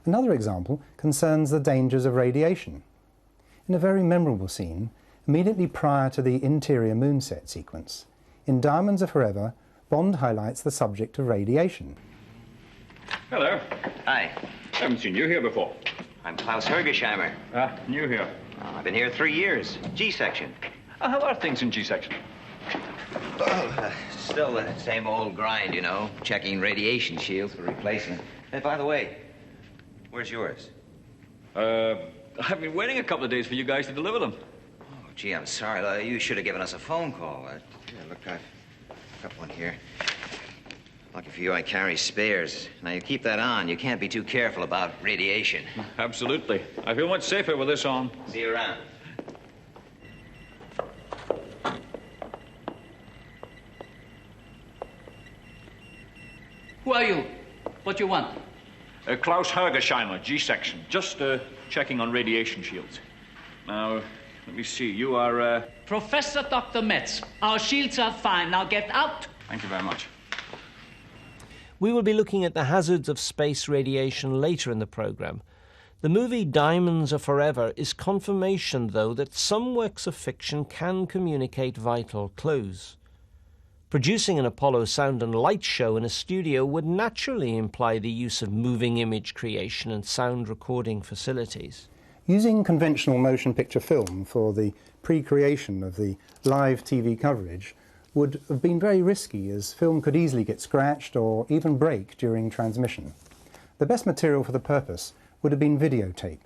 Another example concerns the dangers of radiation. In a very memorable scene, immediately prior to the interior moon set sequence, in Diamonds Are Forever, Bond highlights the subject of radiation. Hello. Hi. Haven't seen you here before. I'm Klaus Hergesheimer. New here. I've been here 3 years. G-section. How are things in G-section? Still the same old grind, you know. Checking radiation shields for replacement. Hey, by the way, where's yours? I've been waiting a couple of days for you guys to deliver them. Oh, gee, I'm sorry. You should have given us a phone call. Here, look, I've got one here. Lucky for you, I carry spares. Now, you keep that on. You can't be too careful about radiation. Absolutely. I feel much safer with this on. See you around. Who are you? What do you want? Klaus Hergesheimer, G-section. Just checking on radiation shields. Now, let me see. You are, Professor Dr. Metz. Our shields are fine. Now get out. Thank you very much. We will be looking at the hazards of space radiation later in the programme. The movie Diamonds Are Forever is confirmation, though, that some works of fiction can communicate vital clues. Producing an Apollo sound and light show in a studio would naturally imply the use of moving image creation and sound recording facilities. Using conventional motion picture film for the pre-creation of the live TV coverage would have been very risky, as film could easily get scratched or even break during transmission. The best material for the purpose would have been videotape.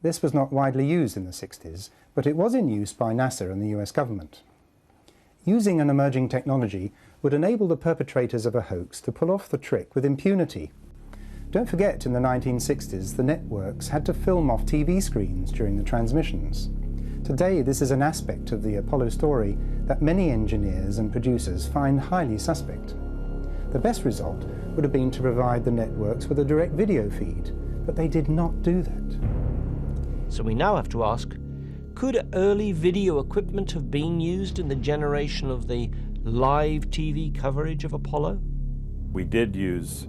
This was not widely used in the 60s, but it was in use by NASA and the US government. Using an emerging technology would enable the perpetrators of a hoax to pull off the trick with impunity. Don't forget, in the 1960s, the networks had to film off TV screens during the transmissions. Today, this is an aspect of the Apollo story that many engineers and producers find highly suspect. The best result would have been to provide the networks with a direct video feed, but they did not do that. So we now have to ask, could early video equipment have been used in the generation of the live TV coverage of Apollo? We did use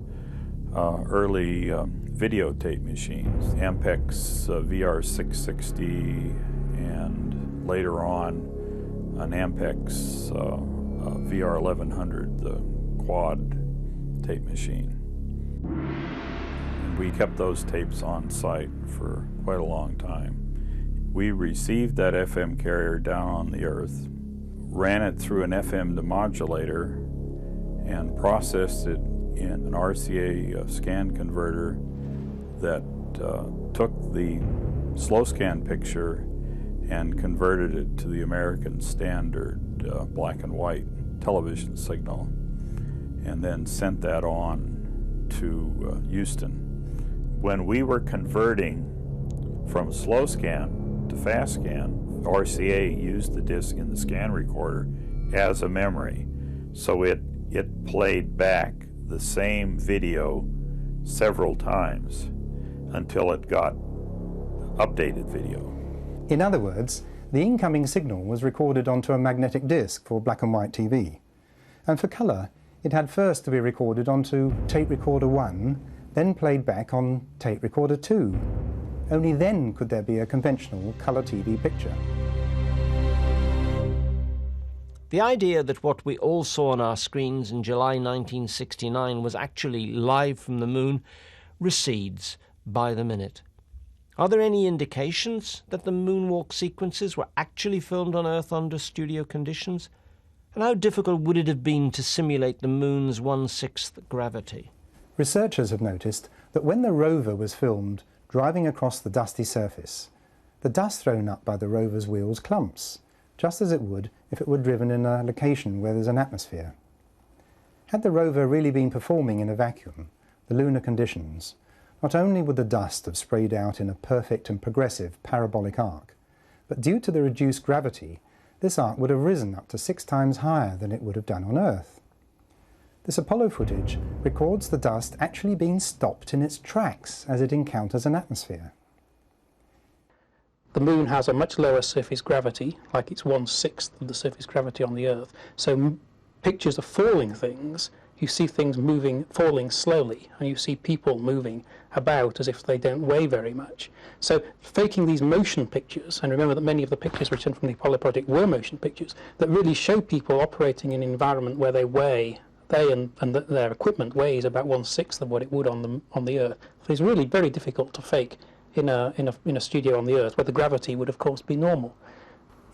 early videotape machines, Ampex VR660, and later on an Ampex VR1100, the quad tape machine. And we kept those tapes on site for quite a long time. We received that FM carrier down on the Earth, ran it through an FM demodulator, and processed it in an RCA scan converter that took the slow scan picture and converted it to the American standard black and white television signal, and then sent that on to Houston. When we were converting from slow scan to fast scan, RCA used the disc in the scan recorder as a memory, so it played back the same video several times until it got updated video. In other words, the incoming signal was recorded onto a magnetic disc for black and white TV. And for colour, it had first to be recorded onto tape recorder 1, then played back on tape recorder 2. Only then could there be a conventional colour TV picture. The idea that what we all saw on our screens in July 1969 was actually live from the moon recedes by the minute. Are there any indications that the moonwalk sequences were actually filmed on Earth under studio conditions? And how difficult would it have been to simulate the moon's 1/6 gravity? Researchers have noticed that when the rover was filmed driving across the dusty surface, the dust thrown up by the rover's wheels clumps, just as it would if it were driven in a location where there's an atmosphere. Had the rover really been performing in a vacuum, the lunar conditions, not only would the dust have sprayed out in a perfect and progressive parabolic arc, but due to the reduced gravity, this arc would have risen up to 6 times higher than it would have done on Earth. This Apollo footage records the dust actually being stopped in its tracks as it encounters an atmosphere. The moon has a much lower surface gravity, like it's 1/6 of the surface gravity on the Earth. So pictures of falling things, you see things moving, falling slowly, and you see people moving about as if they don't weigh very much. So faking these motion pictures, and remember that many of the pictures returned from the Apollo project were motion pictures, that really show people operating in an environment where they and their equipment weighs about 1/6 of what it would on the Earth. So it's really very difficult to fake in a studio on the Earth, where the gravity would of course be normal.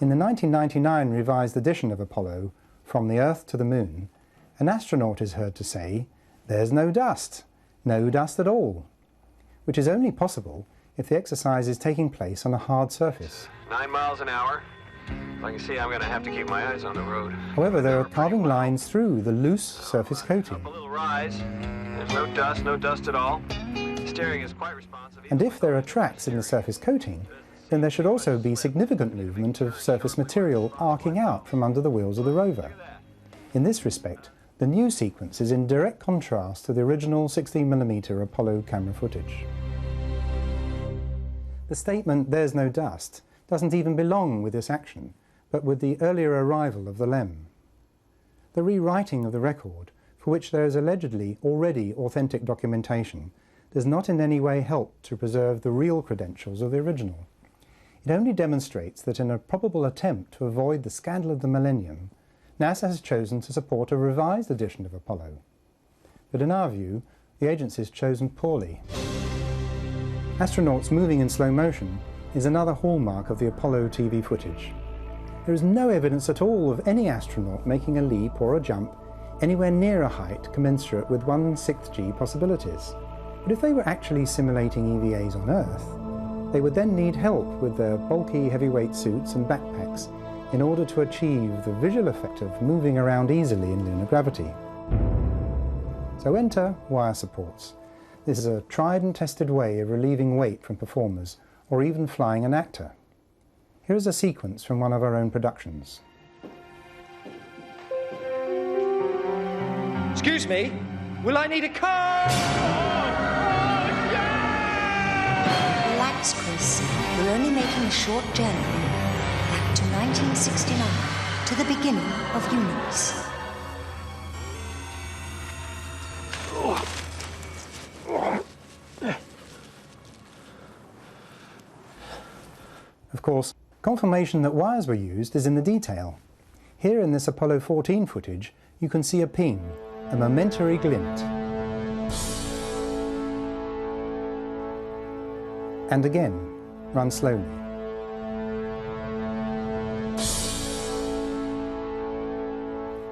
In the 1999 revised edition of Apollo, From the Earth to the Moon, an astronaut is heard to say, "There's no dust at all," which is only possible if the exercise is taking place on a hard surface. 9 miles an hour. As I can see, I'm going to have to keep my eyes on the road. However, there are carving lines through the loose surface coating. A little rise. There's no dust at all. Steering is quite responsive. And if there are tracks in the surface coating, then there should also be significant movement of surface material arcing out from under the wheels of the rover. In this respect, the new sequence is in direct contrast to the original 16mm Apollo camera footage. The statement, "there's no dust," doesn't even belong with this action, but with the earlier arrival of the LEM. The rewriting of the record, for which there is allegedly already authentic documentation, does not in any way help to preserve the real credentials of the original. It only demonstrates that in a probable attempt to avoid the scandal of the millennium, NASA has chosen to support a revised edition of Apollo. But in our view, the agency has chosen poorly. Astronauts moving in slow motion is another hallmark of the Apollo TV footage. There is no evidence at all of any astronaut making a leap or a jump anywhere near a height commensurate with 1/6G possibilities. But if they were actually simulating EVAs on Earth, they would then need help with their bulky heavyweight suits and backpacks in order to achieve the visual effect of moving around easily in lunar gravity. So enter wire supports. This is a tried and tested way of relieving weight from performers or even flying an actor. Here is a sequence from one of our own productions. Excuse me, will I need a car? Relax, Chris. We're only making a short journey back to 1969, to the beginning of Unix. Of course, confirmation that wires were used is in the detail. Here in this Apollo 14 footage, you can see a ping, a momentary glint. And again, run slowly.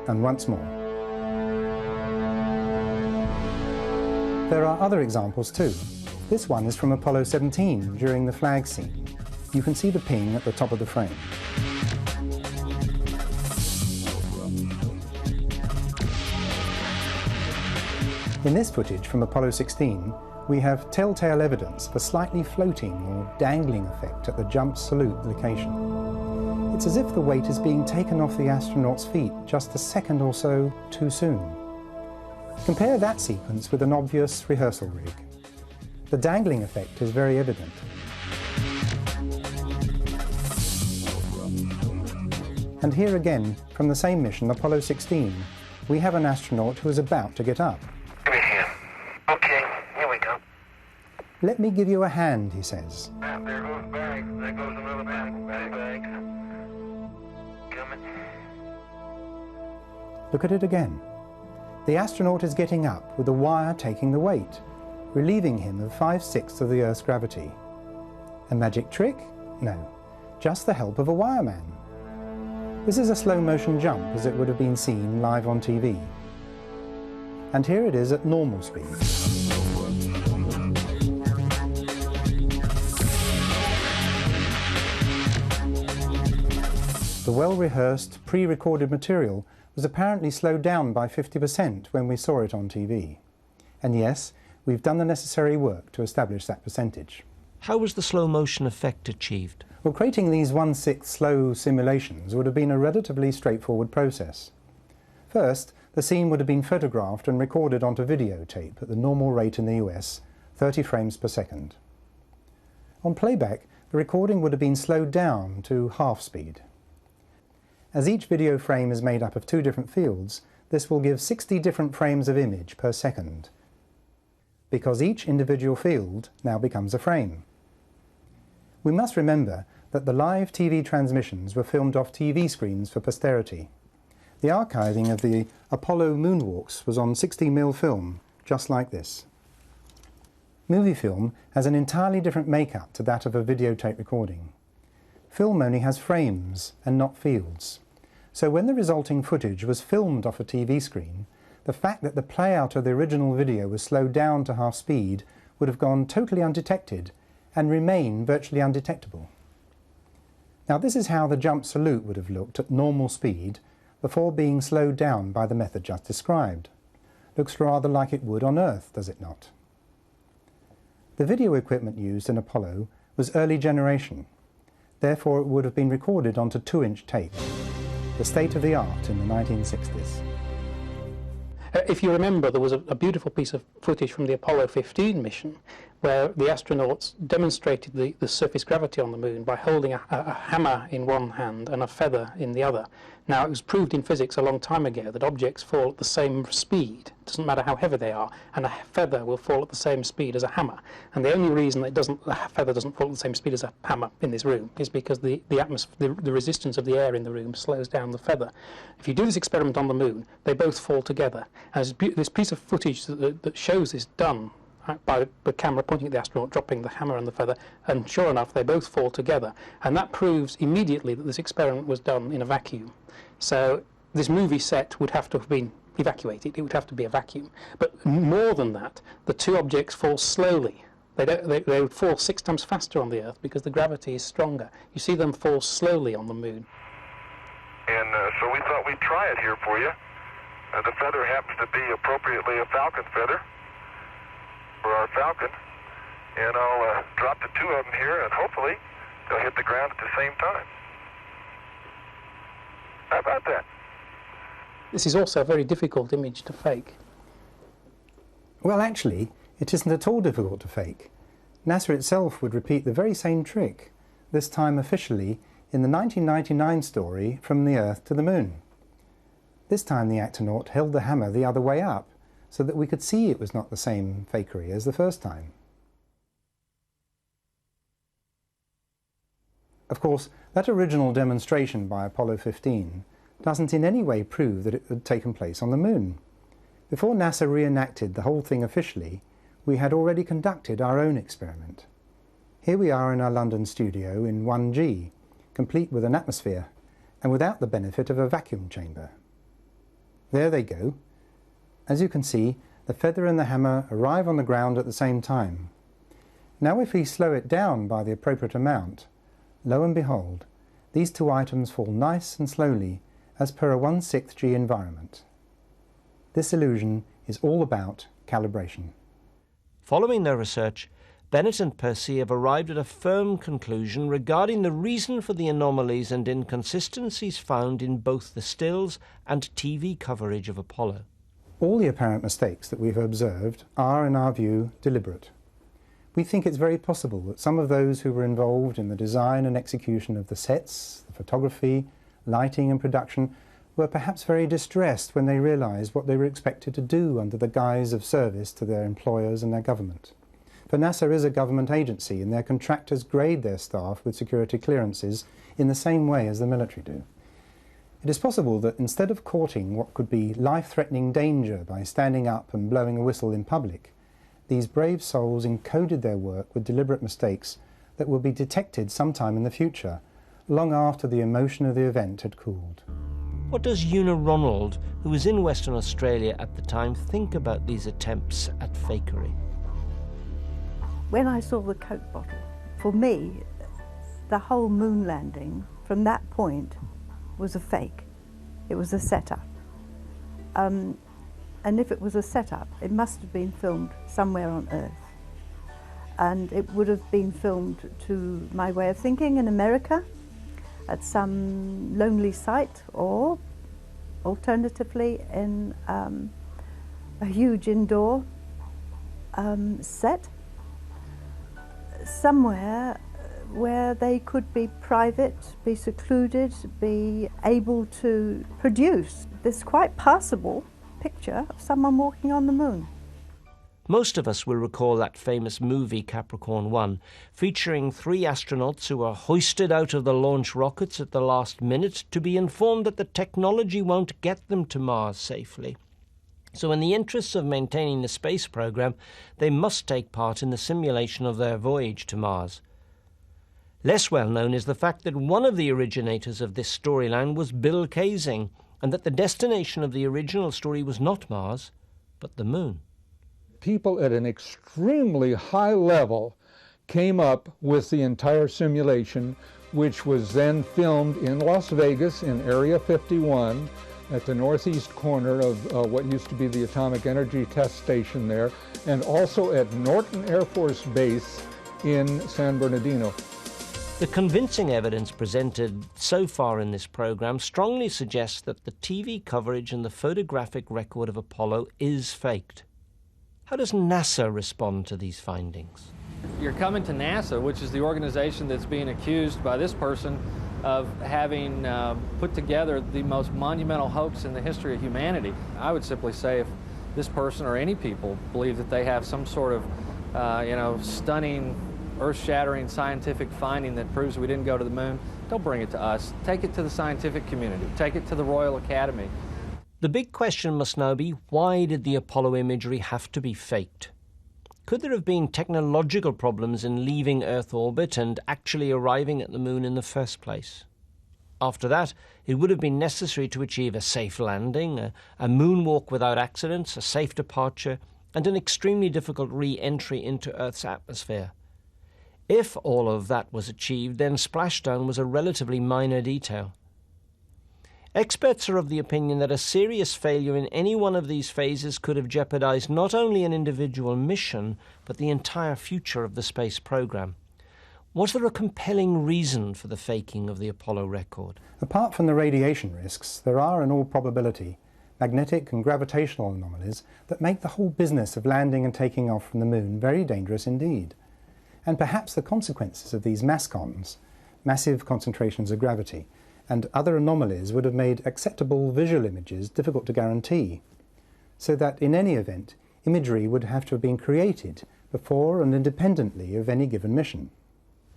And once more. There are other examples too. This one is from Apollo 17 during the flag scene. You can see the ping at the top of the frame. In this footage from Apollo 16, we have telltale evidence of a slightly floating or dangling effect at the jump salute location. It's as if the weight is being taken off the astronaut's feet just a second or so too soon. Compare that sequence with an obvious rehearsal rig. The dangling effect is very evident. And here again, from the same mission, Apollo 16, we have an astronaut who is about to get up. Give me a hand. Okay, here we go. Let me give you a hand, he says. There goes bag. There goes another bag. Bag. Coming. Look at it again. The astronaut is getting up with the wire taking the weight, relieving him of 5/6 of the Earth's gravity. A magic trick? No, just the help of a wireman. This is a slow-motion jump as it would have been seen live on TV. And here it is at normal speed. The well-rehearsed, pre-recorded material was apparently slowed down by 50% when we saw it on TV. And yes, we've done the necessary work to establish that percentage. How was the slow-motion effect achieved? Well, creating these 1/6 slow simulations would have been a relatively straightforward process. First, the scene would have been photographed and recorded onto videotape at the normal rate in the US, 30 frames per second. On playback, the recording would have been slowed down to half speed. As each video frame is made up of 2 different fields, this will give 60 different frames of image per second, because each individual field now becomes a frame. We must remember that the live TV transmissions were filmed off TV screens for posterity. The archiving of the Apollo moonwalks was on 60mm film, just like this. Movie film has an entirely different makeup to that of a videotape recording. Film only has frames and not fields. So when the resulting footage was filmed off a TV screen, the fact that the playout of the original video was slowed down to half speed would have gone totally undetected and remain virtually undetectable. Now this is how the jump salute would have looked at normal speed before being slowed down by the method just described. Looks rather like it would on Earth, does it not? The video equipment used in Apollo was early generation. Therefore it would have been recorded onto 2-inch tape, the state of the art in the 1960s. If you remember, there was a beautiful piece of footage from the Apollo 15 mission where the astronauts demonstrated the surface gravity on the moon by holding a hammer in one hand and a feather in the other. Now, it was proved in physics a long time ago that objects fall at the same speed, doesn't matter how heavy they are, and a feather will fall at the same speed as a hammer. And the only reason that the feather doesn't fall at the same speed as a hammer in this room is because the resistance of the air in the room slows down the feather. If you do this experiment on the moon, they both fall together. And there's this piece of footage that shows this done by the camera pointing at the astronaut, dropping the hammer and the feather, and sure enough, they both fall together. And that proves immediately that this experiment was done in a vacuum. So this movie set would have to have been evacuated. It would have to be a vacuum. But more than that, the two objects fall slowly. They would fall 6 times faster on the Earth because the gravity is stronger. You see them fall slowly on the moon. And so we thought we'd try it here for you. The feather happens to be appropriately a falcon feather for our Falcon, and I'll drop the 2 of them here, and hopefully they'll hit the ground at the same time. How about that? This is also a very difficult image to fake. Well, actually, it isn't at all difficult to fake. NASA itself would repeat the very same trick, this time officially in the 1999 story From the Earth to the Moon. This time the astronaut held the hammer the other way up, so that we could see it was not the same fakery as the first time. Of course, that original demonstration by Apollo 15 doesn't in any way prove that it had taken place on the moon. Before NASA reenacted the whole thing officially, we had already conducted our own experiment. Here we are in our London studio in 1G, complete with an atmosphere, and without the benefit of a vacuum chamber. There they go. As you can see, the feather and the hammer arrive on the ground at the same time. Now if we slow it down by the appropriate amount, lo and behold, these 2 items fall nice and slowly as per a 1/6 G environment. This illusion is all about calibration. Following their research, Bennett and Percy have arrived at a firm conclusion regarding the reason for the anomalies and inconsistencies found in both the stills and TV coverage of Apollo. All the apparent mistakes that we've observed are, in our view, deliberate. We think it's very possible that some of those who were involved in the design and execution of the sets, the photography, lighting and production were perhaps very distressed when they realized what they were expected to do under the guise of service to their employers and their government. For NASA is a government agency, and their contractors grade their staff with security clearances in the same way as the military do. It is possible that instead of courting what could be life-threatening danger by standing up and blowing a whistle in public, these brave souls encoded their work with deliberate mistakes that will be detected sometime in the future, long after the emotion of the event had cooled. What does Una Ronald, who was in Western Australia at the time, think about these attempts at fakery? When I saw the Coke bottle, for me, the whole moon landing from that point was a fake. It was a setup. And if it was a setup, it must have been filmed somewhere on Earth. And it would have been filmed, to my way of thinking, in America, at some lonely site, or alternatively in a huge indoor set, somewhere where they could be private, be secluded, be able to produce this quite passable picture of someone walking on the moon. Most of us will recall that famous movie Capricorn 1, featuring 3 astronauts who are hoisted out of the launch rockets at the last minute to be informed that the technology won't get them to Mars safely. So in the interests of maintaining the space program, they must take part in the simulation of their voyage to Mars. Less well known is the fact that one of the originators of this storyline was Bill Kaysing, and that the destination of the original story was not Mars, but the moon. People at an extremely high level came up with the entire simulation, which was then filmed in Las Vegas in Area 51 at the northeast corner of what used to be the Atomic Energy Test Station there, and also at Norton Air Force Base in San Bernardino. The convincing evidence presented so far in this program strongly suggests that the TV coverage and the photographic record of Apollo is faked. How does NASA respond to these findings? You're coming to NASA, which is the organization that's being accused by this person of having put together the most monumental hoax in the history of humanity. I would simply say if this person or any people believe that they have some sort of, stunning, earth-shattering scientific finding that proves we didn't go to the moon, don't bring it to us. Take it to the scientific community. Take it to the Royal Academy. The big question must now be, why did the Apollo imagery have to be faked? Could there have been technological problems in leaving Earth orbit and actually arriving at the moon in the first place? After that, it would have been necessary to achieve a safe landing, a moonwalk without accidents, a safe departure, and an extremely difficult re-entry into Earth's atmosphere. If all of that was achieved, then splashdown was a relatively minor detail. Experts are of the opinion that a serious failure in any one of these phases could have jeopardized not only an individual mission, but the entire future of the space program. Was there a compelling reason for the faking of the Apollo record? Apart from the radiation risks, there are, in all probability, magnetic and gravitational anomalies that make the whole business of landing and taking off from the moon very dangerous indeed. And perhaps the consequences of these mascons, massive concentrations of gravity, and other anomalies would have made acceptable visual images difficult to guarantee, so that in any event, imagery would have to have been created before and independently of any given mission.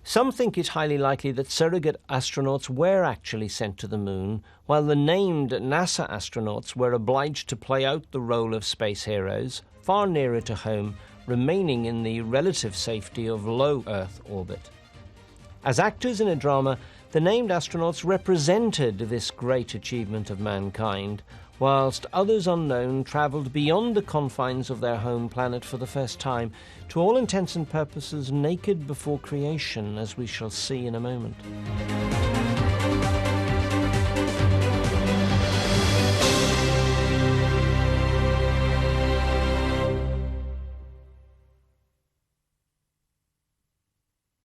Some think it highly likely that surrogate astronauts were actually sent to the moon, while the named NASA astronauts were obliged to play out the role of space heroes, far nearer to home, remaining in the relative safety of low Earth orbit. As actors in a drama, the named astronauts represented this great achievement of mankind, whilst others unknown travelled beyond the confines of their home planet for the first time, to all intents and purposes naked before creation, as we shall see in a moment.